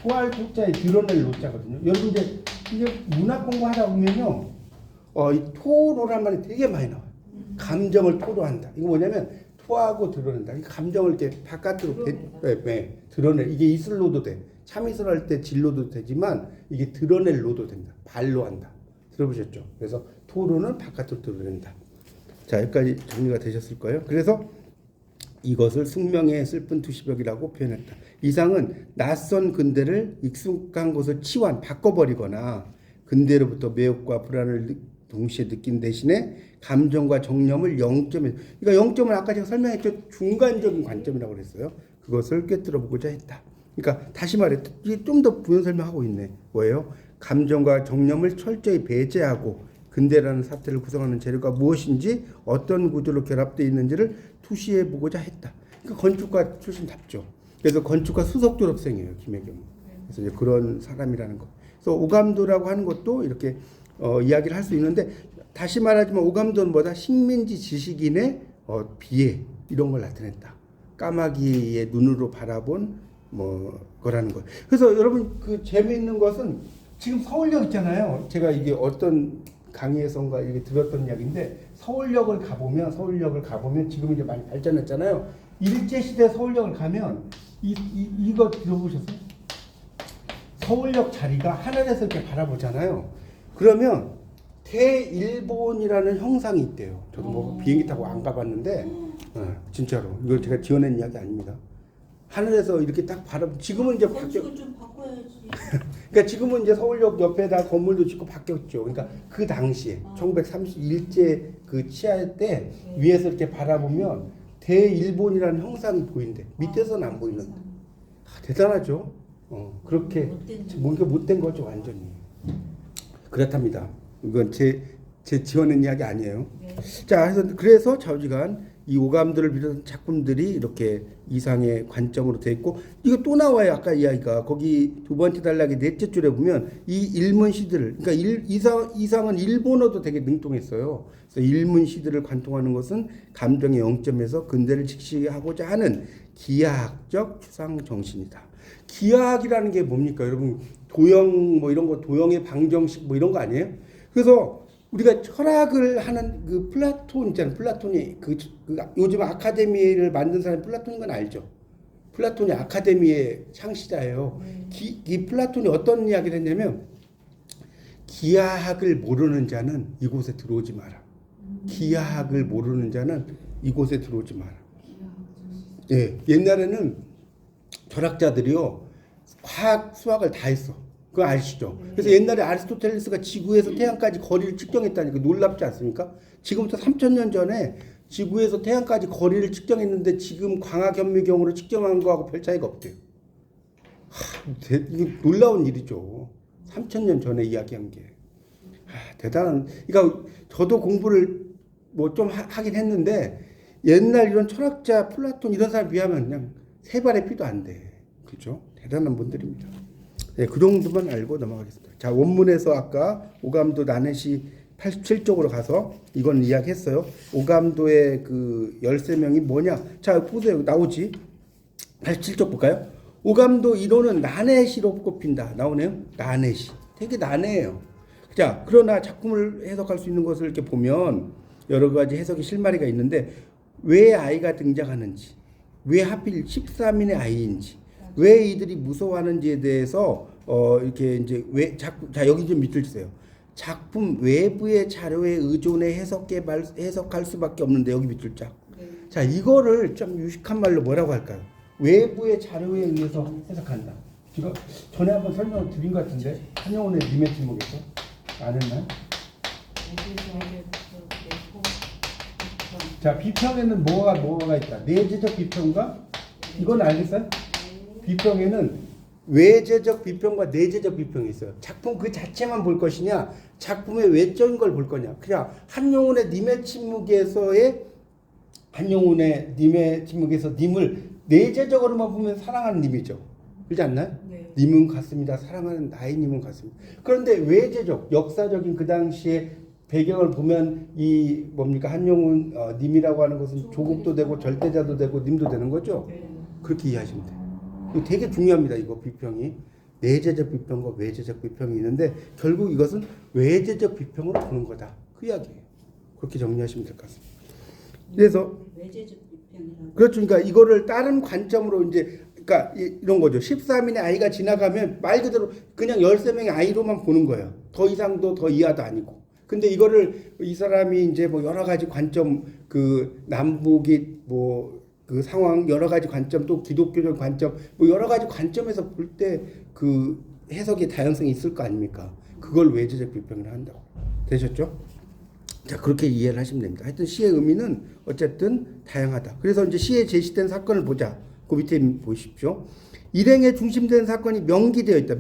토할 토자에 드러낼 노자거든요. 여러분 이제 문학 공부하다 보면요, 이 토로란 말이 되게 많이 나와요. 감정을 토로한다. 이거 뭐냐면 토하고 드러낸다. 감정을 이렇게 바깥으로 드러내. 이게 이슬로도 돼. 참이슬 할 때 진로도 되지만 이게 드러낼 로도 된다. 발로 한다. 들어보셨죠? 그래서 토로는 바깥으로 드러낸다. 자, 여기까지 정리가 되셨을 거예요. 그래서 이것을 숙명의 슬픈 투시벽이라고 표현했다. 이상은 낯선 근대를 익숙한 곳을 치환, 바꿔버리거나 근대로부터 매혹과 불안을 동시에 느낀 대신에 감정과 정념을 0점에, 그러니까 0점은 아까 제가 설명했죠. 중간적인 관점이라고 그랬어요. 그것을 꿰뚫어 보고자 했다. 그러니까 다시 말해, 이게 좀 더 부연 설명하고 있네. 뭐예요? 감정과 정념을 철저히 배제하고 근대라는 사태를 구성하는 재료가 무엇인지 어떤 구조로 결합되어 있는지를 투시해 보고자 했다. 그러니까 건축가 출신답죠. 그래서 건축가 수석 졸업생이에요, 김혜경. 그래서 이제 그런 사람이라는 거. 그래서 오감도라고 하는 것도 이렇게 이야기를 할 수 있는데, 다시 말하지만 오감도는 뭐다? 식민지 지식인의 비애 이런 걸 나타냈다. 까마귀의 눈으로 바라본 거라는 거예요. 그래서 여러분 그 재미있는 것은 지금 서울역 있잖아요. 제가 이게 어떤 강의에선가 이렇게 들었던 이야기인데 서울역을 가보면 지금 이제 많이 발전했잖아요. 일제시대 서울역을 가면 이거 들어보셨어요? 서울역 자리가 하늘에서 이렇게 바라보잖아요. 그러면 대일본이라는 형상이 있대요. 저도 비행기 타고 안 가봤는데 진짜로 이거 제가 지어낸 이야기 아닙니다. 하늘에서 이렇게 딱 바라. 지금은 이제 바뀌어. 건축을 좀 바꿔야지. 그러니까 지금은 이제 서울역 옆에다 건물도 짓고 바뀌었죠. 그러니까 그 당시에 1931제 그 치하 때 위에서 이렇게 바라보면 대일본이라는 형상이 보인대. 밑에서는 안 보이는데. 대단하죠. 그렇게 뭔가 못된 거죠 완전히. 그렇답니다. 이건 제 지어낸 이야기 아니에요. 네. 자, 그래서 좌우지간 이 오감들을 비롯한 작품들이 이렇게 이상의 관점으로 되어 있고, 이거 또 나와요. 아까 이야기가 거기 두 번째 단락의 넷째 줄에 보면 이 일문 시들을, 그러니까 이상은 일본어도 되게 능통했어요. 그래서 일문 시들을 관통하는 것은 감정의 영점에서 근대를 직시하고자 하는 기하학적 추상 정신이다. 기하학이라는 게 뭡니까, 여러분? 도형 뭐 이런 거, 도형의 방정식 뭐 이런 거 아니에요? 그래서 우리가 철학을 하는 그 플라톤 있잖아요. 플라톤이 그 요즘 아카데미를 만든 사람이 플라톤인 건 알죠? 플라톤이 아카데미의 창시자예요. 이 플라톤이 어떤 이야기를 했냐면, 기하학을 모르는 자는 이곳에 들어오지 마라. 기하학을 모르는 자는 이곳에 들어오지 마라. 예, 옛날에는 철학자들이요, 과학, 수학을 다 했어. 그거 아시죠? 그래서 옛날에 아리스토텔레스가 지구에서 태양까지 거리를 측정했다니까 놀랍지 않습니까? 지금부터 3000년 전에 지구에서 태양까지 거리를 측정했는데 지금 광학현미경으로 측정한 거하고 별 차이가 없대요. 이게 놀라운 일이죠. 3000년 전에 이야기한 게. 대단한. 그러니까 저도 공부를 뭐 좀 하긴 했는데, 옛날 이런 철학자 플라톤 이런 사람 비하면 그냥 세 발의 피도 안 돼. 그렇죠? 대단한 분들입니다. 네, 그 정도만 알고 넘어가겠습니다. 자, 원문에서 아까 오감도 나넷이 87쪽으로 가서 이건 이야기했어요. 오감도의 그 13명이 뭐냐? 자, 보세요. 나오지? 87쪽 볼까요? 오감도 이론은 나넷이로 꼽힌다. 나오네요. 나넷이. 되게 난해해요. 자, 그러나 작품을 해석할 수 있는 것을 이렇게 보면 여러 가지 해석의 실마리가 있는데, 왜 아이가 등장하는지, 왜 하필 13인의 아이인지, 왜 이들이 무서워하는지에 대해서 이렇게 이제 자, 여기 좀 밑줄 주세요. 작품 외부의 자료에 의존해 해석할 수밖에 없는데, 여기 밑줄 짝. 자, 이거를 좀 유식한 말로 뭐라고 할까요? 외부의 자료에 의해서 해석한다. 이거 전에 한번 설명을 드린 것 같은데, 한영훈의 님의 제목에서 안 했나요? 자, 비평에는 뭐가 있다. 내재적 비평과, 이건 알겠어요? 비평에는 외재적 비평과 내재적 비평이 있어요. 작품 그 자체만 볼 것이냐, 작품의 외적인 걸 볼 거냐. 그냥 한영훈의 님의 침묵에서 님을 내재적으로만 보면 사랑하는 님이죠. 그렇지 않나요? 네. 님은 같습니다. 사랑하는 나의 님은 같습니다. 그런데 외재적, 역사적인 그 당시에 배경을 보면 이 뭡니까, 한영훈 님이라고 하는 것은 조국도 되고 절대자도 되고 님도 되는 거죠. 그렇게 이해하시면 돼요. 이거 되게 중요합니다. 이거 비평이 내재적 비평과 외재적 비평이 있는데, 결국 이것은 외재적 비평으로 보는 거다. 그 이야기예요. 그렇게 정리하시면 될 것 같습니다. 그래서 외재적 비평이라고. 그렇죠. 그러니까 이거를 다른 관점으로 이제, 그러니까 이런 거죠. 13인의 아이가 지나가면 말 그대로 그냥 13명의 아이로만 보는 거예요. 더 이상도 더 이하도 아니고. 근데 이거를 이 사람이 이제 뭐 여러 가지 관점, 그 남북이 뭐 그 상황 여러 가지 관점, 또 기독교적 관점, 뭐 여러 가지 관점에서 볼 때 그 해석의 다양성이 있을 거 아닙니까? 그걸 외재적 비평을 한다고. 되셨죠? 자, 그렇게 이해를 하시면 됩니다. 하여튼 시의 의미는 어쨌든 다양하다. 그래서 이제 시에 제시된 사건을 보자. 그 밑에 보십시오. 일행에 중심된 사건이 명기되어 있다.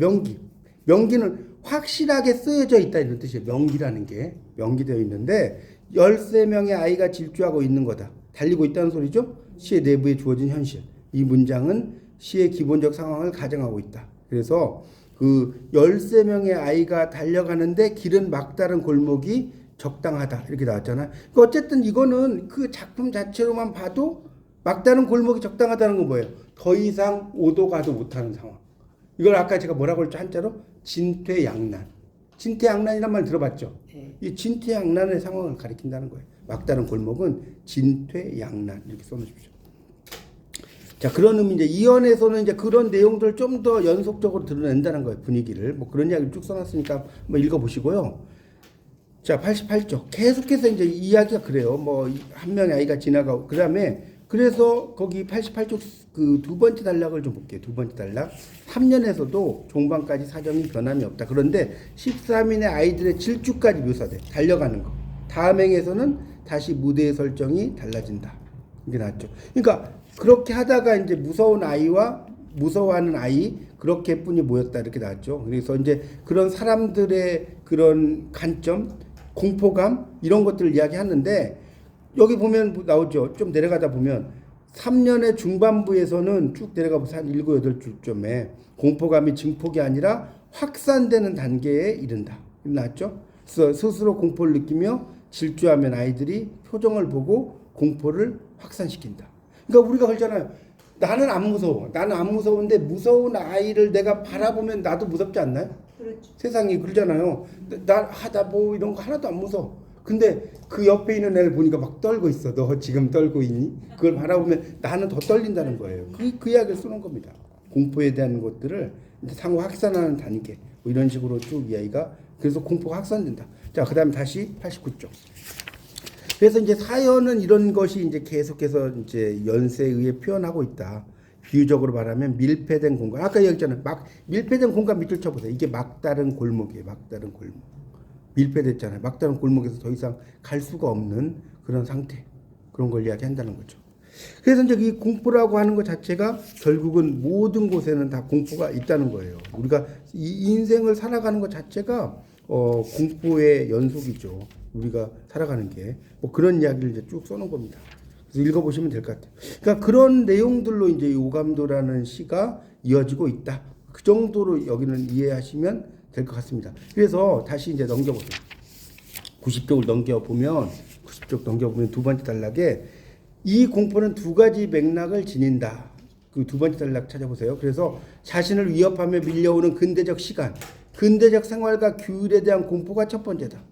명기는 확실하게 쓰여져 있다, 이런 뜻이에요. 명기라는 게 명기되어 있는데 13명의 아이가 질주하고 있는 거다. 달리고 있다는 소리죠. 시의 내부에 주어진 현실. 이 문장은 시의 기본적 상황을 가정하고 있다. 그래서 그 13명의 아이가 달려가는데 길은 막다른 골목이 적당하다. 이렇게 나왔잖아요. 그러니까 어쨌든 이거는 그 작품 자체로만 봐도 막다른 골목이 적당하다는 건 뭐예요? 더 이상 오도 가도 못하는 상황. 이걸 아까 제가 뭐라고 했죠? 한자로 진퇴양난. 진퇴양난이란 말 들어봤죠? 이 진퇴양난의 상황을 가리킨다는 거예요. 막다른 골목은 진퇴양난, 이렇게 써놓으십시오. 자, 그런 의미, 이제 이언에서는 이제 그런 내용들을 좀 더 연속적으로 드러낸다는 거예요. 분위기를. 뭐 그런 이야기를 쭉 써놨으니까 한번 읽어보시고요. 자, 88쪽. 계속해서 이제 이야기가 그래요. 뭐, 한 명의 아이가 지나가고. 그 다음에, 그래서 거기 88쪽 그 두 번째 단락을 좀 볼게요. 두 번째 단락. 3년에서도 종반까지 사정이 변함이 없다. 그런데 13인의 아이들의 질주까지 묘사돼. 달려가는 거. 다음 행에서는 다시 무대의 설정이 달라진다. 이게 나왔죠. 그러니까, 그렇게 하다가 이제 무서운 아이와 무서워하는 아이, 그렇게뿐이 모였다. 이렇게 나왔죠. 그래서 이제 그런 사람들의 그런 관점, 공포감 이런 것들을 이야기하는데 여기 보면 나오죠. 좀 내려가다 보면 3년의 중반부에서는 쭉 내려가 보세요. 한 7, 8줄쯤에 공포감이 증폭이 아니라 확산되는 단계에 이른다. 나왔죠? 그래서 스스로 공포를 느끼며 질주하면 아이들이 표정을 보고 공포를 확산시킨다. 그러니까 우리가 그러잖아요. 나는 안 무서워. 나는 안 무서운데 무서운 아이를 내가 바라보면 나도 무섭지 않나요? 그렇죠. 세상이 그러잖아요. 나 뭐 이런 거 하나도 안 무서워. 근데 그 옆에 있는 애를 보니까 막 떨고 있어. 너 지금 떨고 있니? 그걸 바라보면 나는 더 떨린다는 거예요. 그 이야기를 쓰는 겁니다. 공포에 대한 것들을 이제 상호 확산하는 단계. 뭐 이런 식으로 쭉 이야기가 그래서 공포가 확산된다. 자, 그다음 다시 89쪽. 그래서 이제 사연은 이런 것이 이제 계속해서 이제 연세에 의해 표현하고 있다. 비유적으로 말하면 밀폐된 공간. 아까 얘기했잖아요. 밀폐된 공간 밑줄 쳐보세요. 이게 막다른 골목이에요. 막다른 골목. 밀폐됐잖아요. 막다른 골목에서 더 이상 갈 수가 없는 그런 상태. 그런 걸 이야기한다는 거죠. 그래서 이제 이 공포라고 하는 것 자체가 결국은 모든 곳에는 다 공포가 있다는 거예요. 우리가 이 인생을 살아가는 것 자체가 공포의 연속이죠. 우리가 살아가는 게 뭐 그런 이야기를 이제 쭉 써놓은 겁니다. 그래서 읽어보시면 될 것 같아요. 그러니까 그런 내용들로 이제 오감도라는 시가 이어지고 있다. 그 정도로 여기는 이해하시면 될 것 같습니다. 그래서 다시 이제 넘겨보세요. 90쪽을 넘겨보면 두 번째 단락에 이 공포는 두 가지 맥락을 지닌다. 그 두 번째 단락 찾아보세요. 그래서 자신을 위협하며 밀려오는 근대적 시간, 근대적 생활과 규율에 대한 공포가 첫 번째다.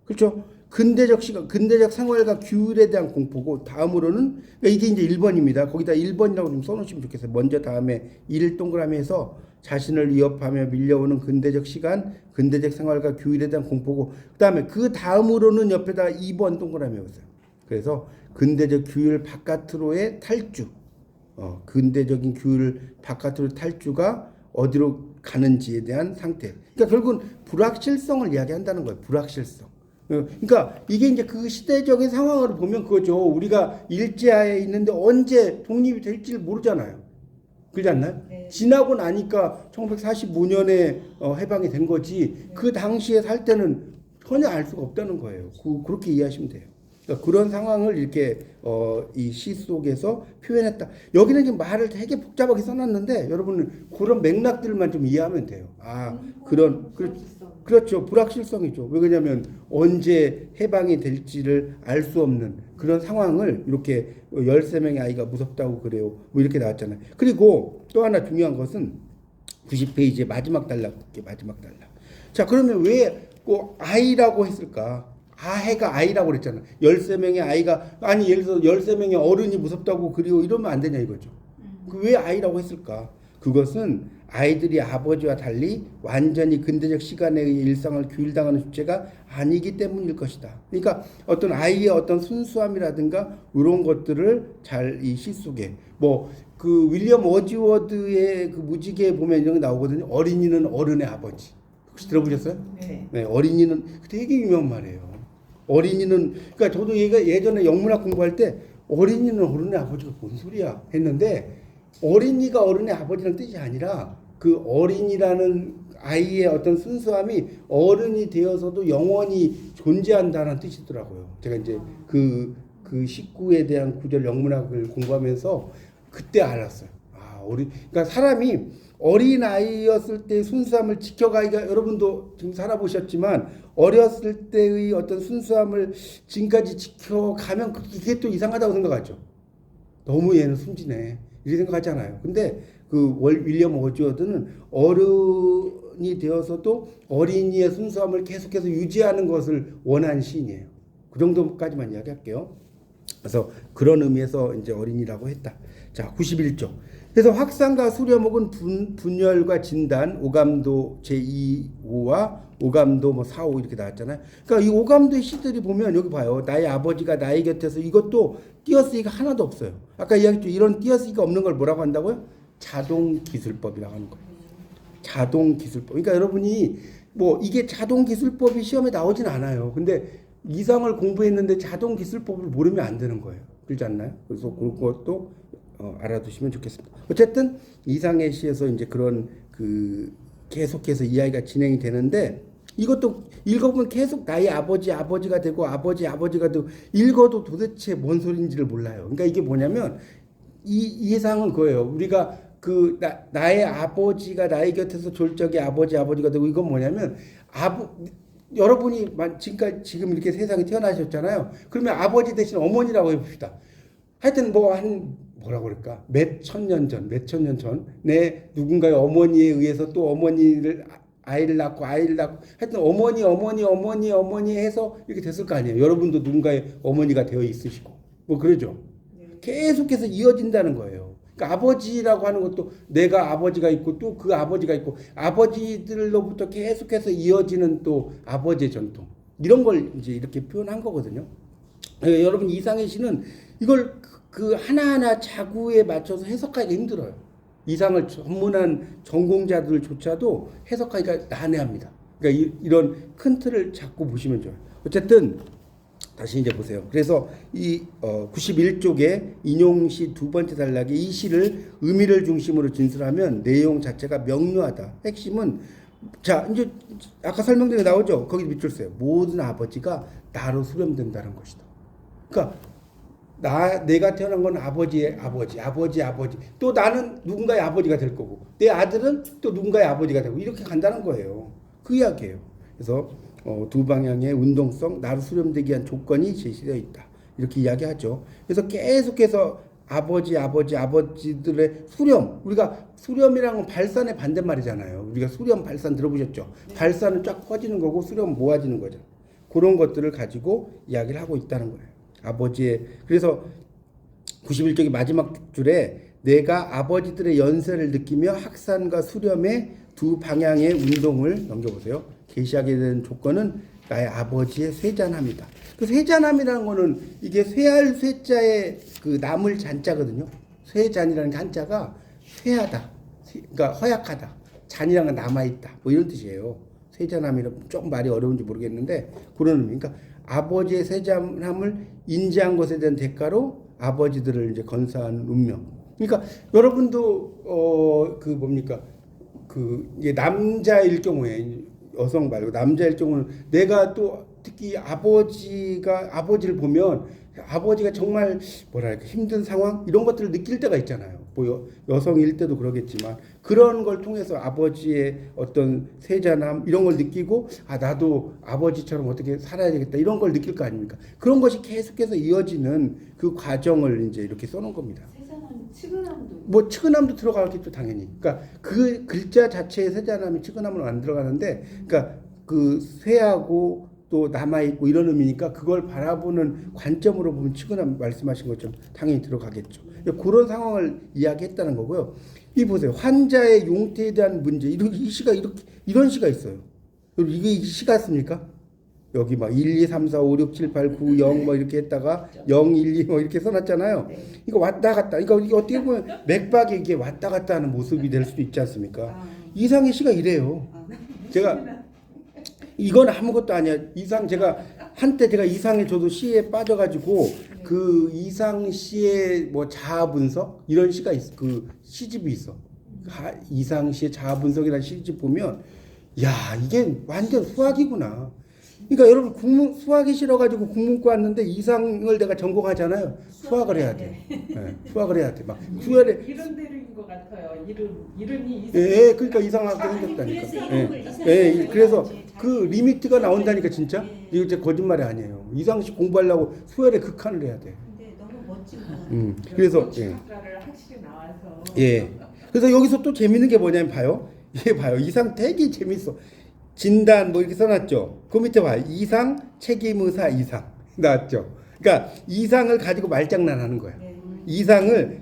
그렇죠? 근대적 시간, 근대적 생활과 규율에 대한 공포고 다음으로는 그러니까 이게 이제 1번입니다. 거기다 1번이라고 좀 써놓으시면 좋겠어요. 먼저 다음에 1 동그라미 해서 자신을 위협하며 밀려오는 근대적 시간, 근대적 생활과 규율에 대한 공포고 그다음에 그 다음으로는 옆에다 2번 동그라미 해보세요. 그래서 근대적 규율 바깥으로의 탈주, 근대적인 규율 바깥으로 탈주가 어디로 가는지에 대한 상태. 그러니까 결국은 불확실성을 이야기한다는 거예요. 불확실성. 그러니까 이게 이제 그 시대적인 상황을 보면 그거죠. 우리가 일제하에 있는데 언제 독립이 될지 모르잖아요. 그렇지 않나요? 네. 지나고 나니까 1945년에 해방이 된 거지. 그 당시에 살 때는 전혀 알 수가 없다는 거예요. 그렇게 이해하시면 돼요. 그러니까 그런 상황을 이렇게 이 시 속에서 표현했다. 여기는 지금 말을 되게 복잡하게 써놨는데 여러분은 그런 맥락들만 좀 이해하면 돼요. 그렇죠. 불확실성이죠. 왜 그러냐면 언제 해방이 될지를 알 수 없는 그런 상황을 이렇게 13명의 아이가 무섭다고 그래요. 뭐 이렇게 나왔잖아요. 그리고 또 하나 중요한 것은 90페이지의 마지막 단락 볼게요. 마지막 단락. 자, 그러면 왜 꼭 아이라고 했을까? 아해가 아이라고 그랬잖아. 13명의 아이가 아니 예를 들어서 13명의 어른이 무섭다고 그리고 이러면 안 되냐 이거죠. 왜 아이라고 했을까? 그것은 아이들이 아버지와 달리 완전히 근대적 시간에 의해 일상을 규율당하는 주체가 아니기 때문일 것이다. 그러니까 어떤 아이의 어떤 순수함이라든가 이런 것들을 잘 이 시 속에 뭐 그 윌리엄 워즈워드의 그 무지개에 보면 이런 게 나오거든요. 어린이는 어른의 아버지. 혹시 들어보셨어요? 네. 네, 어린이는 되게 유명한 말이에요. 어린이는 그러니까 저도 얘가 예전에 영문학 공부할 때 어린이는 어른의 아버지가 뭔 소리야 했는데 어린이가 어른의 아버지라는 뜻이 아니라 그 어린이라는 아이의 어떤 순수함이 어른이 되어서도 영원히 존재한다는 뜻이더라고요. 제가 이제 그 식구에 대한 구절 영문학을 공부하면서 그때 알았어요. 그러니까 사람이 어린 아이였을 때 순수함을 지켜가기가 여러분도 지금 살아보셨지만 어렸을 때의 어떤 순수함을 지금까지 지켜가면 이게 또 이상하다고 생각하죠. 너무 얘는 순진해. 이렇게 생각하잖아요. 근데 그 윌리엄 워즈워드는 어른이 되어서도 어린이의 순수함을 계속해서 유지하는 것을 원한 시인이에요. 그 정도까지만 이야기할게요. 그래서 그런 의미에서 이제 어린이라고 했다. 자, 91조. 그래서 확산과 수렴 혹은 분열과 진단, 오감도 제2호와 오감도 뭐 4호 이렇게 나왔잖아요. 그러니까 이 오감도의 시들이 보면 여기 봐요. 나의 아버지가 나의 곁에서 이것도 띄어쓰기가 하나도 없어요. 아까 이야기했죠. 이런 띄어쓰기가 없는 걸 뭐라고 한다고요? 자동기술법이라고 하는 거예요. 자동기술법. 그러니까 여러분이 뭐 이게 자동기술법이 시험에 나오진 않아요. 근데 이상을 공부했는데 자동기술법을 모르면 안 되는 거예요. 그렇지 않나요? 그래서 그것도 알아두시면 좋겠습니다. 어쨌든 이상의 시에서 이제 그런 그 계속해서 이야기가 진행이 되는데 이것도 읽어보면 계속 나의 아버지가 되고 아버지가 되고 읽어도 도대체 뭔 소리인지를 몰라요. 그러니까 이게 뭐냐면 이 예상은 그거예요. 우리가 그 나의 아버지가 나의 곁에서 졸적이 아버지가 되고 이건 뭐냐면 여러분이 지금까지 지금 이렇게 세상에 태어나셨잖아요. 그러면 아버지 대신 어머니라고 해봅시다. 하여튼 뭐 한 뭐라고 그럴까 몇 천 년 전 내 누군가의 어머니에 의해서 또 어머니를 아이를 낳고 하여튼 어머니 해서 이렇게 됐을 거 아니에요. 여러분도 누군가의 어머니가 되어 있으시고 뭐 그러죠. 계속해서 이어진다는 거예요. 그러니까 아버지라고 하는 것도 내가 아버지가 있고 또 그 아버지가 있고 아버지들로부터 계속해서 이어지는 또 아버지의 전통 이런 걸 이제 이렇게 표현한 거거든요. 그러니까 여러분 이상의 시는 이걸 그 하나하나 자구에 맞춰서 해석하기가 힘들어요. 이상을 전문한 전공자들조차도 해석하기가 난해합니다. 그러니까 이런 큰 틀을 잡고 보시면 좋아요. 어쨌든 다시 이제 보세요. 그래서 이 91쪽에 인용시 두 번째 단락에 이 시를 의미를 중심으로 진술하면 내용 자체가 명료하다. 핵심은 자 이제 아까 설명드린 게 나오죠. 거기 밑줄 써요. 모든 아버지가 나로 수렴된다는 것이다. 그러니까 내가 태어난 건 아버지의 아버지. 또 나는 누군가의 아버지가 될 거고, 내 아들은 또 누군가의 아버지가 되고, 이렇게 간다는 거예요. 그 이야기예요. 그래서, 두 방향의 운동성, 나로 수렴되기 위한 조건이 제시되어 있다. 이렇게 이야기하죠. 그래서 계속해서 아버지들의 수렴. 우리가 수렴이라는 건 발산의 반대말이잖아요. 우리가 수렴, 발산 들어보셨죠? 발산은 쫙 퍼지는 거고, 수렴은 모아지는 거죠. 그런 것들을 가지고 이야기를 하고 있다는 거예요. 그래서 91쪽의 마지막 줄에 내가 아버지들의 연세를 느끼며 확산과 수렴의 두 방향의 운동을 넘겨보세요. 계시하게 되는 조건은 나의 아버지의 쇠잔함이다. 그 쇠잔함이라는 거는 이게 쇠할 쇠자의 그 나물 잔자거든요. 쇠잔이라는 게 한자가 쇠하다. 그러니까 허약하다. 잔이라는 건 남아있다. 뭐 이런 뜻이에요. 쇠잔함이라는 조금 말이 어려운지 모르겠는데 그런 의미. 그러니까 아버지의 쇠잔함을 인지한 것에 대한 대가로 아버지들을 이제 건사한 운명. 그러니까 여러분도 그 뭡니까 이게 남자일 경우에 여성 말고 남자일 경우는 내가 또 특히 아버지를 보면 아버지가 정말 뭐랄까 힘든 상황 이런 것들을 느낄 때가 있잖아요. 뭐 여성일 때도 그러겠지만 그런 걸 통해서 아버지의 어떤 세잔함 이런 걸 느끼고 나도 아버지처럼 어떻게 살아야 되겠다 이런 걸 느낄 거 아닙니까? 그런 것이 계속해서 이어지는 그 과정을 이제 이렇게 써놓은 겁니다. 세잔함, 측은함도 뭐 측은함도 들어가겠죠 당연히. 그러니까 그 글자 자체의 세잔함이 측은함은 안 들어가는데, 그러니까 그 쇠하고 또 남아있고 이런 의미니까 그걸 바라보는 관점으로 보면 측은함 말씀하신 것처럼 당연히 들어가겠죠. 그런 상황을 이야기했다는 거고요. 이 보세요. 환자의 용태에 대한 문제. 이 시가 이런 시가 있어요. 이게 이 시가 있습니까? 여기 막 1, 2, 3, 4, 5, 6, 7, 8, 9, 0 뭐 이렇게 했다가 0, 1, 2 뭐 이렇게 써놨잖아요. 이거 왔다 갔다. 그러니까 이게 어떻게 보면 맥박이 이게 왔다 갔다 하는 모습이 될 수도 있지 않습니까? 이상의 시가 이래요. 제가 이건 아무것도 아니야. 한때 제가 이상의 저도 시에 빠져가지고 그 이상 시의 뭐 자아 분석 이런 시가 그 시집이 있어. 이상 시의 자아 분석이라는 시집 보면 야 이게 완전 수학이구나. 그러니까 여러분 수학이 싫어가지고 국문과 왔는데 이상을 내가 전공하잖아요. 수학을 해야 돼. 네, 수학을 해야 돼. 막 수열에 이런 데인 것 같아요. 이름이 예, 그러니까 이상하게 생겼다니까. 예, 그래서 그 리미트가 나온다니까 진짜. 이거 진짜 거짓말이 아니에요. 이상식 공부하려고 수열에 극한을 해야 돼. 근데 너무 멋진 것 같아요. 그래서 학과를 확실히 나와서 그래서 여기서 또 재밌는 게 뭐냐면 봐요. 봐요. 이상 되게 재밌어. 진단 뭐 이렇게 써놨죠. 그 밑에 봐요. 이상 책임의사 이상 나왔죠. 그러니까 이상을 가지고 말장난하는 거야. 네. 이상은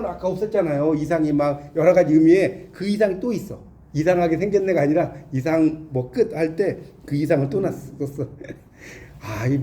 아까 없었잖아요. 이상이 막 여러 가지 의미에 그 이상이 또 있어. 이상하게 생겼네가 아니라 이상 뭐 끝 할 때 그 이상을 또 놨었어. 아, 이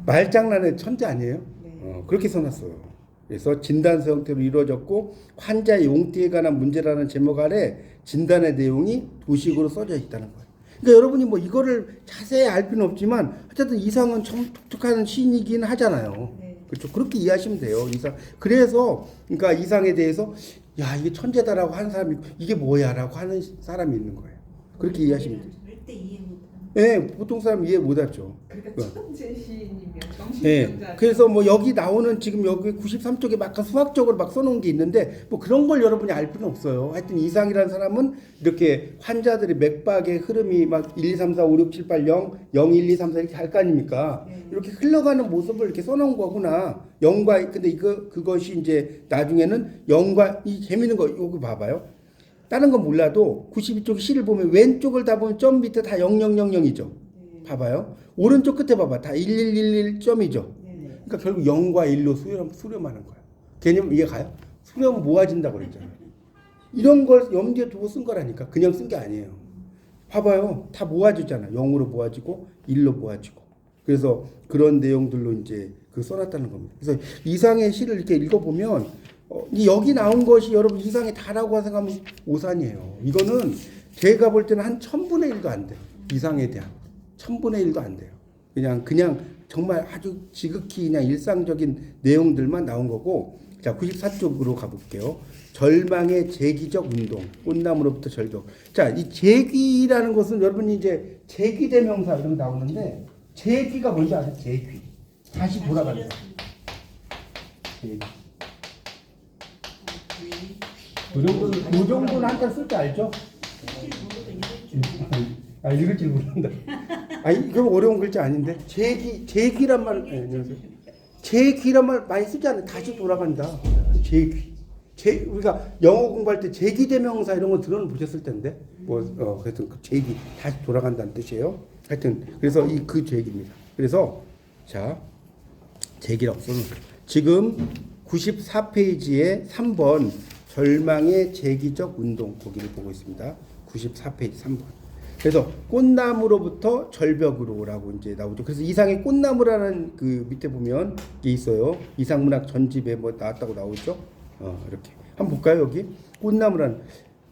말장난의 천재 아니에요? 네. 그렇게 써놨어요. 그래서 진단서 형태로 이루어졌고 환자의 용띠에 관한 문제라는 제목 아래 진단의 내용이 도식으로 써져 있다는 거예요. 그러니까 여러분이 뭐 이거를 자세히 알 필요는 없지만 어쨌든 이상은 참 독특한 시이긴 하잖아요. 네. 그렇죠. 그렇게 이해하시면 돼요. 이상. 그래서 그러니까 이상에 대해서 야 이게 천재다라고 하는 사람이 이게 뭐야라고 하는 사람이 있는 거예요. 그렇게 이해하시면 돼요. 절대 이해 못하는. 네, 보통 사람 이해 못하죠. 그러니까 천재 시인이면 네, 정신병자. 그래서 뭐 여기 나오는 지금 여기 93쪽에 막 수학적으로 막 써놓은 게 있는데 뭐 그런 걸 여러분이 알 필요는 없어요. 하여튼 이상이라는 사람은 이렇게 환자들의 맥박의 흐름이 막 1, 2, 3, 4, 5, 6, 7, 8, 0, 0, 1, 2, 3, 4 이렇게 할 거 아닙니까? 이렇게 흘러가는 모습을 이렇게 써놓은 거구나. 0과 근데 그것이 이제 나중에는 0과 이 재밌는 거 여기 봐봐요. 다른 건 몰라도 92쪽 시를 보면 왼쪽을 다 보면 점 밑에 다 0000이죠. 봐봐요. 오른쪽 끝에 봐봐. 다 1111 점이죠. 네. 그러니까 결국 0과 1로 수렴하는 거야. 개념 이해 가요? 수렴은 모아진다고 그랬잖아요. 이런 걸 염두에 두고 쓴 거라니까. 그냥 쓴 게 아니에요. 봐봐요. 다 모아지잖아. 0으로 모아지고 1로 모아지고. 그래서 그런 내용들로 이제 그 써놨다는 겁니다. 그래서 이상의 시를 이렇게 읽어보면 여기 나온 것이 여러분 이상이 다라고 생각하면 오산이에요. 이거는 제가 볼 때는 한 1000분의 1도 안 돼요. 이상에 대한 1000분의 1도 안 돼요. 그냥 정말 아주 지극히 그냥 일상적인 내용들만 나온 거고. 자, 94쪽으로 가볼게요. 절망의 재기적 운동, 꽃나무로부터 절벽. 자, 이 재기라는 것은 여러분이 이제 재기대명사 이런 거 나오는데 재기가 뭔지 아세요? 재기. 다시 돌아간다. 재기. 그 정도는 한자 쓸 때 알죠? 아, 읽을 줄 모른다. 아니, 그럼 어려운 글자 아닌데. 재기란 말, 네, 안녕하세요. 재기란 말 많이 쓰지 않아요. 다시 돌아간다. 우리가 영어 공부할 때 재기대명사 이런 거 들어보셨을 텐데. 하여튼 그 재기, 다시 돌아간다는 뜻이에요. 하여튼, 그래서 그 재기입니다. 그래서, 자, 재기라고 써놓은 거예요. 지금 94페이지에 3번 절망의 재기적 운동 거기를 보고 있습니다. 94페이지 3번. 그래서 꽃나무로부터 절벽으로라고 이제 나오죠. 그래서 이상의 꽃나무라는 그 밑에 보면 게 있어요. 이상문학 전집에 뭐 나왔다고 나오죠. 이렇게 한번 볼까요? 여기 꽃나무라는.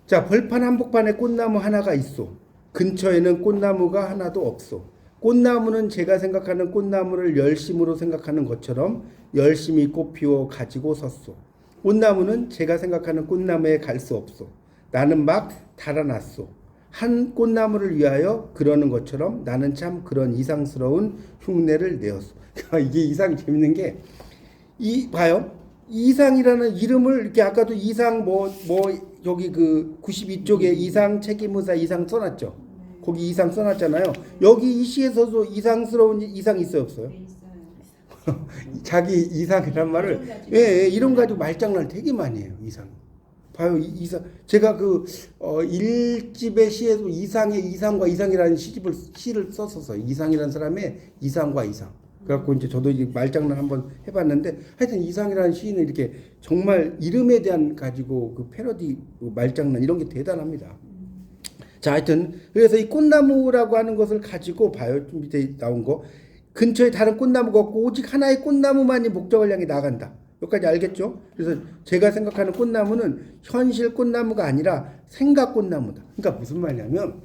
자, 벌판 한복판에 꽃나무 하나가 있어. 근처에는 꽃나무가 하나도 없어. 꽃나무는 제가 생각하는 꽃나무를 열심으로 생각하는 것처럼 열심히 꽃피워 가지고 섰소. 꽃나무는 제가 생각하는 꽃나무에 갈 수 없소. 나는 막 달아났소. 한 꽃나무를 위하여 그러는 것처럼 나는 참 그런 이상스러운 흉내를 내었소. 이게 이상이 재밌는 게, 봐요. 이상이라는 이름을 이렇게 아까도 이상 여기 그 92쪽에 이상 책임의사 이상 써놨죠. 거기 이상 써놨잖아요. 여기 이 시에서도 이상스러운 이상 있어요, 없어요? 네, 있어요. 자기 이상이란 말을 이름 가지고 말장난을 되게 많이 해요. 이상. 봐요. 이상. 제가 그 1집의 시에도 이상과 이상이라는 시를 썼었어요. 이상이라는 사람의 이상과 이상. 그래갖고 이제 저도 이제 말장난 한번 해봤는데 하여튼 이상이라는 시인은 이렇게 정말 이름에 대한 가지고 그 패러디 말장난 이런 게 대단합니다. 자, 하여튼 그래서 이 꽃나무라고 하는 것을 가지고 봐요. 좀 밑에 나온 거. 근처에 다른 꽃나무가 없고 오직 하나의 꽃나무만이 목적을 향해 나간다. 여기까지 알겠죠? 그래서 제가 생각하는 꽃나무는 현실 꽃나무가 아니라 생각 꽃나무다. 그러니까 무슨 말이냐면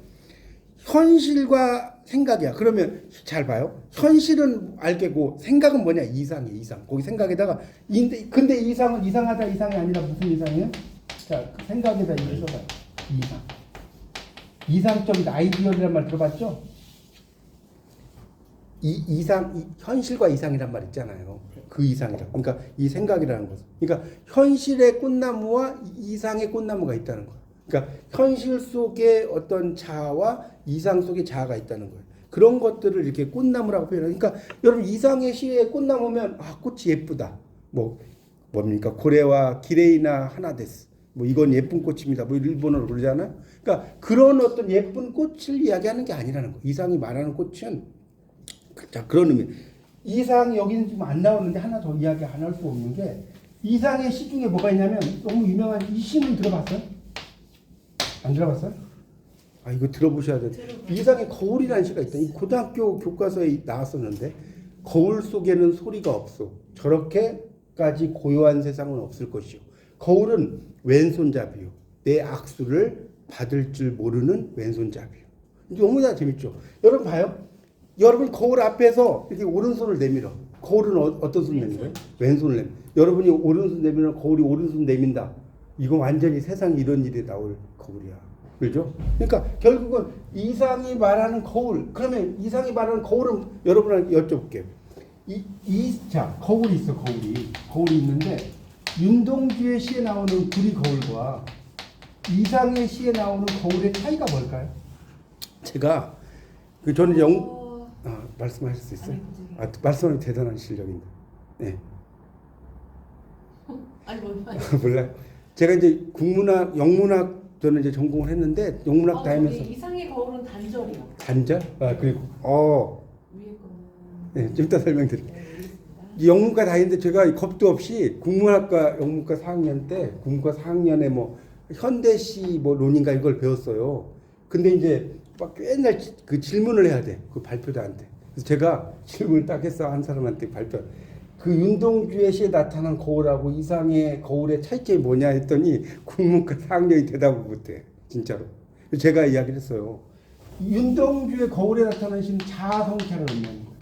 현실과 생각이야. 그러면 잘 봐요. 현실은 알겠고 생각은 뭐냐? 이상이에요. 이상. 거기 생각에다가 근데 이상은 이상하다 이상이 아니라 무슨 이상이에요? 자, 그 생각에다 이거 써봐요. 이상. 이상적인 아이디어라는 말 들어봤죠? 현실과 이상이란 말 있잖아요. 그 이상이라. 그러니까 이 생각이라는 것은. 그러니까 현실의 꽃나무와 이상의 꽃나무가 있다는 거예요. 그러니까 현실 속에 어떤 자아와 이상 속에 자아가 있다는 거예요. 그런 것들을 이렇게 꽃나무라고 표현해요. 그러니까 여러분 이상의 시에 꽃나무면 꽃이 예쁘다. 뭡니까? 고래와 기레이나 하나 데스. 이건 예쁜 꽃입니다. 일본어로 그러잖아요. 그러니까 그런 어떤 예쁜 꽃을 이야기하는 게 아니라는 거예요. 이상이 말하는 꽃은 자, 그런 의미. 이상이 여기는 지금 안 나오는데 하나 더 이야기 안 할 수 없는 게 이상의 시 중에 뭐가 있냐면 너무 유명한 이 시는 들어봤어요? 안 들어봤어요? 아 이거 들어보셔야 돼요. 이상의 거울이라는 시가 있다. 이 고등학교 교과서에 나왔었는데 거울 속에는 소리가 없어. 저렇게까지 고요한 세상은 없을 것이요. 거울은 왼손잡이요. 내 악수를 받을 줄 모르는 왼손잡이요. 너무나 재밌죠. 여러분 봐요. 여러분 거울 앞에서 이렇게 오른손을 내밀어. 거울은 어떤 손 내밀어요? 왼손을 내밀어. 여러분이 오른손 내밀어 거울이 오른손 내민다. 이거 완전히 세상에 이런 일이 나올 거울이야. 그렇죠? 그러니까 결국은 이상이 말하는 거울. 그러면 이상이 말하는 거울은 여러분한테 여쭤볼게요. 자, 거울이 있어, 거울이 있는데 윤동주의 시에 나오는 구리 거울과 이상의 시에 나오는 거울의 차이가 뭘까요? 제가 저는 말씀하실 수 있어요? 말씀하기 대단한 실력인데. 네. 아니 뭐 몰라요. 제가 이제 국문학, 영문학 저는 이제 전공을 했는데 영문학 다니면서 이상의 거울은 단절이요. 단절? 그리고 위에 거는 네, 좀 이따 설명드릴게요. 네, 알겠습니다. 영문과 다니는데 제가 겁도 없이 국문학과 영문과 4학년 때 국문과 4학년에 뭐 현대시 뭐 논인가 이걸 배웠어요. 근데 이제 막 맨날 그 질문을 해야 돼. 그 발표도 안 돼. 그래서 제가 질문을 딱 했어. 한 사람한테 발표. 그 윤동주의 시에 나타난 거울하고 이상의 거울의 차이점이 뭐냐 했더니 국문과 4학년이 대답을 못해. 진짜로. 그래서 제가 이야기를 했어요. 윤동주의 거울에 나타난 시는 자아성찰을 의미하는 거예요.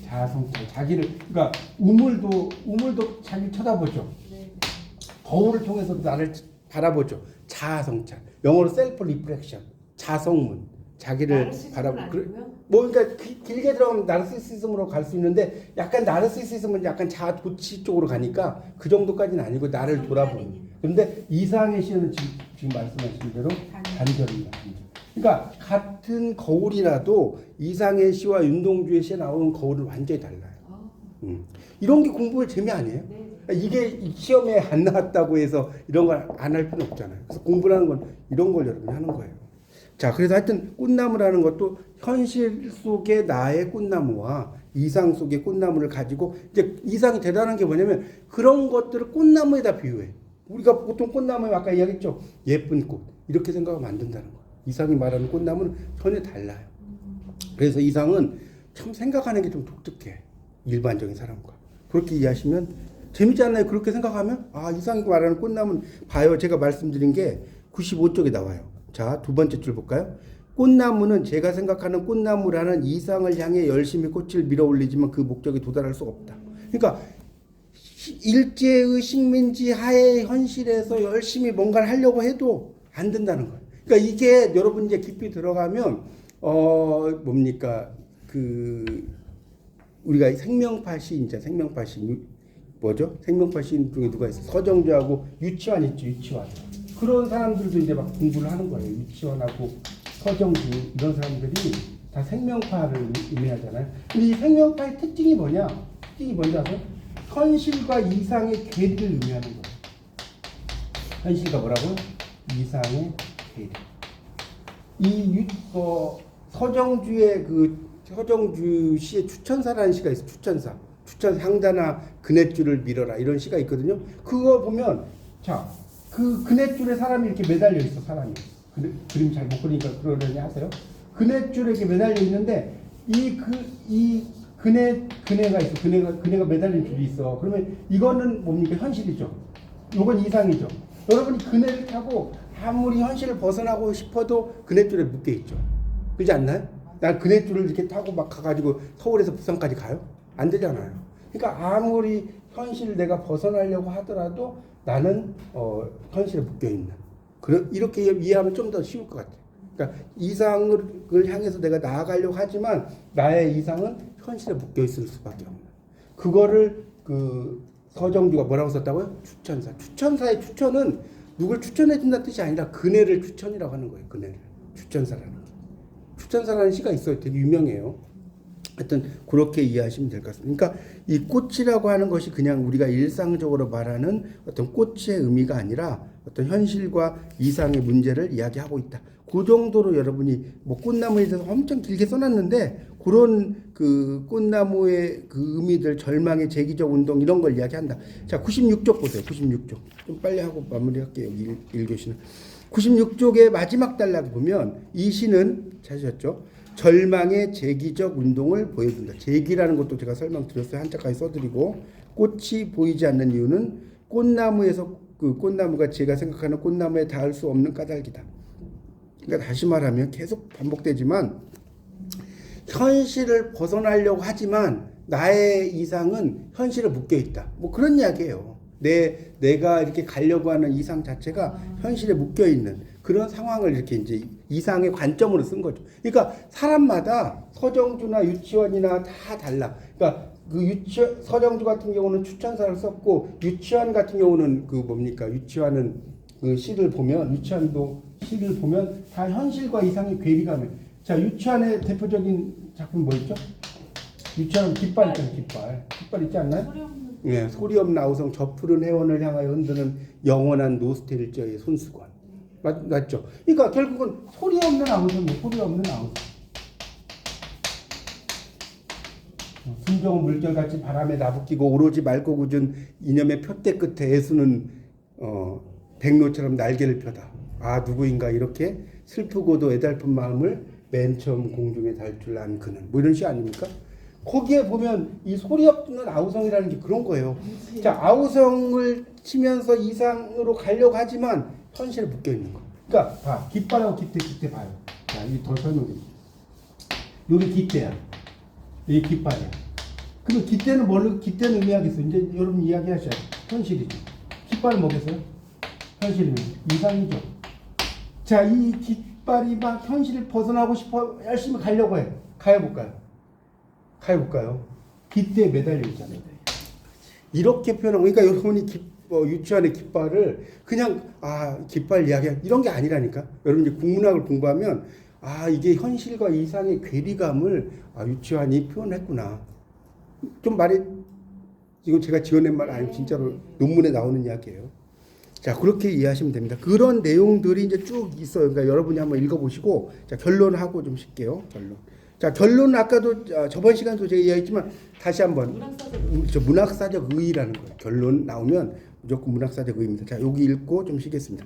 자아성찰. 자기를, 그러니까 우물도 자기를 쳐다보죠. 네. 거울을 통해서 나를 바라보죠. 자아성찰. 영어로 셀프 리프렉션. 자성문. 자기를 바라보고. 뭐 그러니까 길게 들어가면 나르시시즘으로 갈 수 있는데 약간 나르시시즘은 약간 자아 도취 쪽으로 가니까 그 정도까지는 아니고 나를 돌아보는. 그런데 이상의 시는 지금 말씀하신 대로 단절입니다. 그러니까 같은 거울이라도 이상의 시와 윤동주의 시에 나오는 거울은 완전히 달라요. 이런 게 공부의 재미 아니에요? 네. 이게 시험에 안 나왔다고 해서 이런 걸 안 할 필요는 없잖아요. 그래서 공부라는 건 이런 걸 여러분이 하는 거예요. 자, 그래서 하여튼 꽃나무라는 것도 현실 속의 나의 꽃나무와 이상 속의 꽃나무를 가지고 이제 이상이 대단한 게 뭐냐면 그런 것들을 꽃나무에다 비유해. 우리가 보통 꽃나무에 아까 이야기했죠. 예쁜 꽃. 이렇게 생각하면 안 된다는 거예요. 이상이 말하는 꽃나무는 전혀 달라요. 그래서 이상은 참 생각하는 게 좀 독특해. 일반적인 사람과. 그렇게 이해하시면 재밌지 않나요? 그렇게 생각하면 이상이 말하는 꽃나무는 봐요. 제가 말씀드린 게 95쪽에 나와요. 자, 두 번째 줄 볼까요? 꽃나무는 제가 생각하는 꽃나무라는 이상을 향해 열심히 꽃을 밀어 올리지만 그 목적에 도달할 수 없다. 그러니까 일제의 식민지 하에 현실에서 열심히 뭔가를 하려고 해도 안 된다는 거예요. 그러니까 이게 여러분 이제 깊이 들어가면 뭡니까 우리가 생명파 시인자 생명파 시 뭐죠? 생명파 시인 중에 누가 있어? 서정주하고 유치환 있죠, 유치환. 그런 사람들도 이제 막 공부를 하는 거예요. 유치원하고 서정주 이런 사람들이 다 생명파를 의미하잖아요. 근데 이 생명파의 특징이 뭐냐? 특징이 뭔지 아세요? 현실과 이상의 괴리를 의미하는 거예요. 현실과 뭐라고요? 이상의 괴리. 서정주의 서정주 시의 추천사라는 시가 있어요. 추천사 향단아 그네줄을 밀어라 이런 시가 있거든요. 그거 보면 그 그네줄에 사람이 이렇게 매달려 있어. 사람이 그림 잘 못 그리니까 그러려니 하세요. 그네줄에 이렇게 매달려 있는데 이 그네가 있어. 그네가 매달린 줄이 있어. 그러면 이거는 뭡니까? 현실이죠. 이건 이상이죠. 여러분이 그네를 타고 아무리 현실을 벗어나고 싶어도 그네줄에 묶여 있죠. 그렇지 않나요? 난 그네줄을 이렇게 타고 막 가가지고 서울에서 부산까지 가요? 안 되잖아요. 그러니까 아무리 현실을 내가 벗어나려고 하더라도 나는 현실에 묶여 있는. 이렇게 이해하면 좀 더 쉬울 것 같아요. 그러니까 이상을 향해서 내가 나아가려고 하지만 나의 이상은 현실에 묶여 있을 수밖에 없는. 그거를 서정주가 뭐라고 썼다고요? 추천사. 추천사의 추천은 누굴 추천해준다는 뜻이 아니라 그네를 추천이라고 하는 거예요. 그네를 추천사라는 게. 추천사라는 시가 있어요. 되게 유명해요. 하여튼 그렇게 이해하시면 될 것 같습니다. 그러니까 이 꽃이라고 하는 것이 그냥 우리가 일상적으로 말하는 어떤 꽃의 의미가 아니라 어떤 현실과 이상의 문제를 이야기하고 있다. 그 정도로 여러분이 뭐 꽃나무에 대해서 엄청 길게 써놨는데 그런 그 꽃나무의 그 의미들, 절망의 제기적 운동 이런 걸 이야기한다. 자, 96쪽 보세요. 96쪽. 좀 빨리 하고 마무리할게요. 여기 1교시는. 96쪽의 마지막 단락에 보면 이 시는 찾으셨죠? 절망의 제기적 운동을 보여준다. 제기라는 것도 제가 설명드렸어요. 한자까지 써드리고, 꽃이 보이지 않는 이유는 꽃나무에서 그 꽃나무가 제가 생각하는 꽃나무에 닿을 수 없는 까닭이다. 그러니까 다시 말하면 계속 반복되지만 현실을 벗어나려고 하지만 나의 이상은 현실에 묶여 있다. 뭐 그런 이야기예요. 내가 이렇게 가려고 하는 이상 자체가 현실에 묶여 있는 그런 상황을 이렇게 이제 이상의 관점으로 쓴 거죠. 그러니까 사람마다 서정주나 유치원이나 다 달라. 그러니까 그 서정주 같은 경우는 추천사를 썼고 유치원 같은 경우는 그 뭡니까? 유치원은 그 시를 보면 유치원도 시를 보면 다 현실과 이상의 괴리감에. 자, 유치원의 대표적인 작품 뭐 있죠? 유치원 깃발 있잖아요. 깃발 있지 않나요? 소리 없는 예, 소리 없는 아우성 저 푸른 해원을 향하여 흔드는 영원한 노스텔저의 손수건. 맞죠? 그러니까 결국은 소리 없는 아우성이에요. 소리 없는 아우성. 순정 물결같이 바람에 나부끼고 오로지 맑고 굳은 이념의 표대 끝에 애수는 백로처럼 날개를 펴다. 아, 누구인가 이렇게 슬프고도 애달픈 마음을 맨 처음 공중에 달 줄 안 그는. 뭐 이런 시 아닙니까? 거기에 보면 이 소리 없는 아우성이라는 게 그런 거예요. 자, 아우성을 치면서 이상으로 가려고 하지만 현실에 묶여 있는 거. 그러니까 봐, 깃발하고 깃대 봐요. 자, 이 더 설명드릴게요. 여기 깃대야. 여기 깃발이야. 그럼 깃대는 뭘로? 깃대는 의미하겠어요. 이제 여러분 이야기하셔야 현실이죠. 깃발은 뭐겠어요? 현실이면 이상이죠. 자, 이 깃발이 막 현실을 벗어나고 싶어 열심히 가려고 해. 가해볼까요? 깃대에 매달려 있잖아요. 이렇게 표현하고, 그러니까 여러분이 유치원의 깃발을 그냥 깃발 이야기 이런 게 아니라니까. 여러분 이제 국문학을 공부하면 이게 현실과 이상의 괴리감을 유치원이 표현했구나. 좀 이거 제가 지어낸 말 아니고 진짜로 논문에 나오는 이야기예요. 자, 그렇게 이해하시면 됩니다. 그런 내용들이 이제 쭉 있어요. 그러니까 여러분이 한번 읽어보시고, 자, 결론하고 좀 쉴게요. 자, 결론은 아까도 저번 시간도 제가 이야기했지만 다시 한번 문학사적 의의라는 거예요. 결론 나오면 무조건 문학사적 의의입니다. 자, 여기 읽고 좀 쉬겠습니다.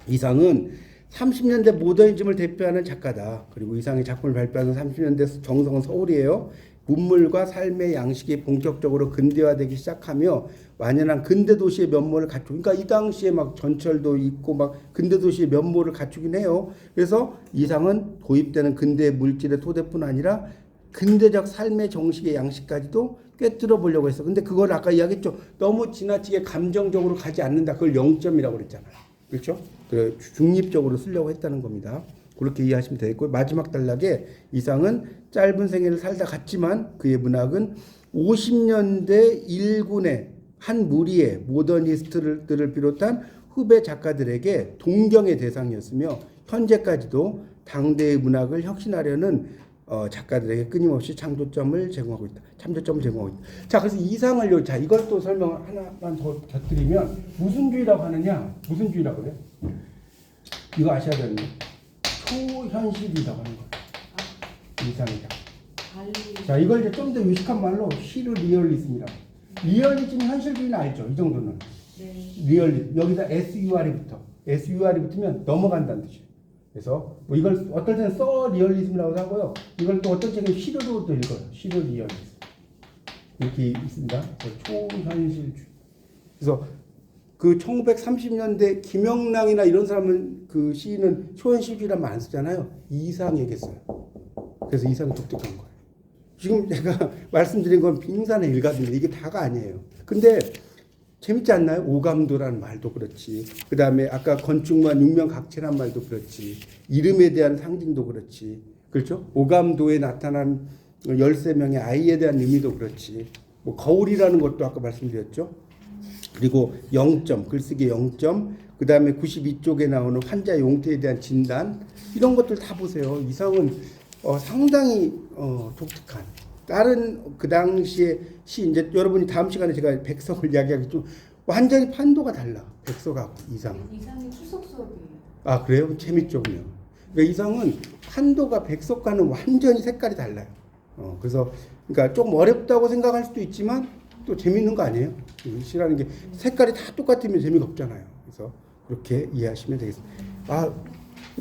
이상은 30년대 모더니즘을 대표하는 작가다. 그리고 이상의 작품을 발표하는 30년대 정성은 서울이에요. 문물과 삶의 양식이 본격적으로 근대화되기 시작하며 완연한 근대 도시의 면모를 갖추고, 그러니까 이 당시에 막 전철도 있고 막 근대 도시의 면모를 갖추긴 해요. 그래서 이상은 도입되는 근대 물질의 토대뿐 아니라 근대적 삶의 정식의 양식까지도 꿰뚫어 보려고 했어. 근데 그걸 아까 이야기했죠. 너무 지나치게 감정적으로 가지 않는다. 그걸 0점이라고 그랬잖아요. 그렇죠? 중립적으로 쓰려고 했다는 겁니다. 그렇게 이해하시면 되겠고요. 마지막 단락에 이상은 짧은 생애를 살다 갔지만 그의 문학은 50년대 일군의 한 무리의 모더니스트들을 비롯한 후배 작가들에게 동경의 대상이었으며 현재까지도 당대의 문학을 혁신하려는 작가들에게 끊임없이 참조점을 제공하고 있다. 자, 그래서 이상을요. 자, 이걸 또 설명 하나만 더 곁들이면 무슨 주의라고 하느냐? 무슨 주의라고 그래요? 이거 아셔야 되는 거예요. 초현실이라고 하는 거예요. 이상이다. 자, 이걸 이제 좀 더 유식한 말로 시르 리얼리즘이라고. 리얼리즘 현실주의는 알죠? 이 정도는. 네. 리얼리즘. 여기다 SUR이 붙으면 넘어간다는 뜻이에요. 그래서 뭐 이걸 어떨 때는 리얼리즘이라고 하고요. 이걸 또 어떨 때는 시르로 또 읽어요. 시르 리얼리즘. 이렇게 있습니다. 초현실주의. 그래서 그 1930년대 김영랑이나 이런 사람은 그 시인은 초현실주의란 말 안 쓰잖아요. 이상에게 써요. 그래서 이상이 독특한 거예요. 지금 제가 말씀드린 건 빙산의 일각입니다. 이게 다가 아니에요. 근데 재밌지 않나요? 오감도라는 말도 그렇지. 그 다음에 아까 건축만 육면각체란 말도 그렇지. 이름에 대한 상징도 그렇지. 그렇죠? 오감도에 나타난 13명의 아이에 대한 의미도 그렇지. 뭐 거울이라는 것도 아까 말씀드렸죠. 그리고 0점, 글쓰기 0점, 그 다음에 92쪽에 나오는 환자 용태에 대한 진단, 이런 것들 다 보세요. 이상은 상당히 독특한. 다른 그 당시에 이제 여러분이 다음 시간에 제가 백석을 이야기하겠죠. 완전히 판도가 달라. 백석하고 이상은. 이상의 추석 수업이에요. 아, 그래요? 재밌죠, 그냥. 그러니까 이성은 한도가 백석과는 완전히 색깔이 달라요. 그래서 그러니까 조금 어렵다고 생각할 수도 있지만 또 재밌는 거 아니에요? 시라는 게 색깔이 다 똑같으면 재미가 없잖아요. 그래서 그렇게 이해하시면 되겠습니다. 아,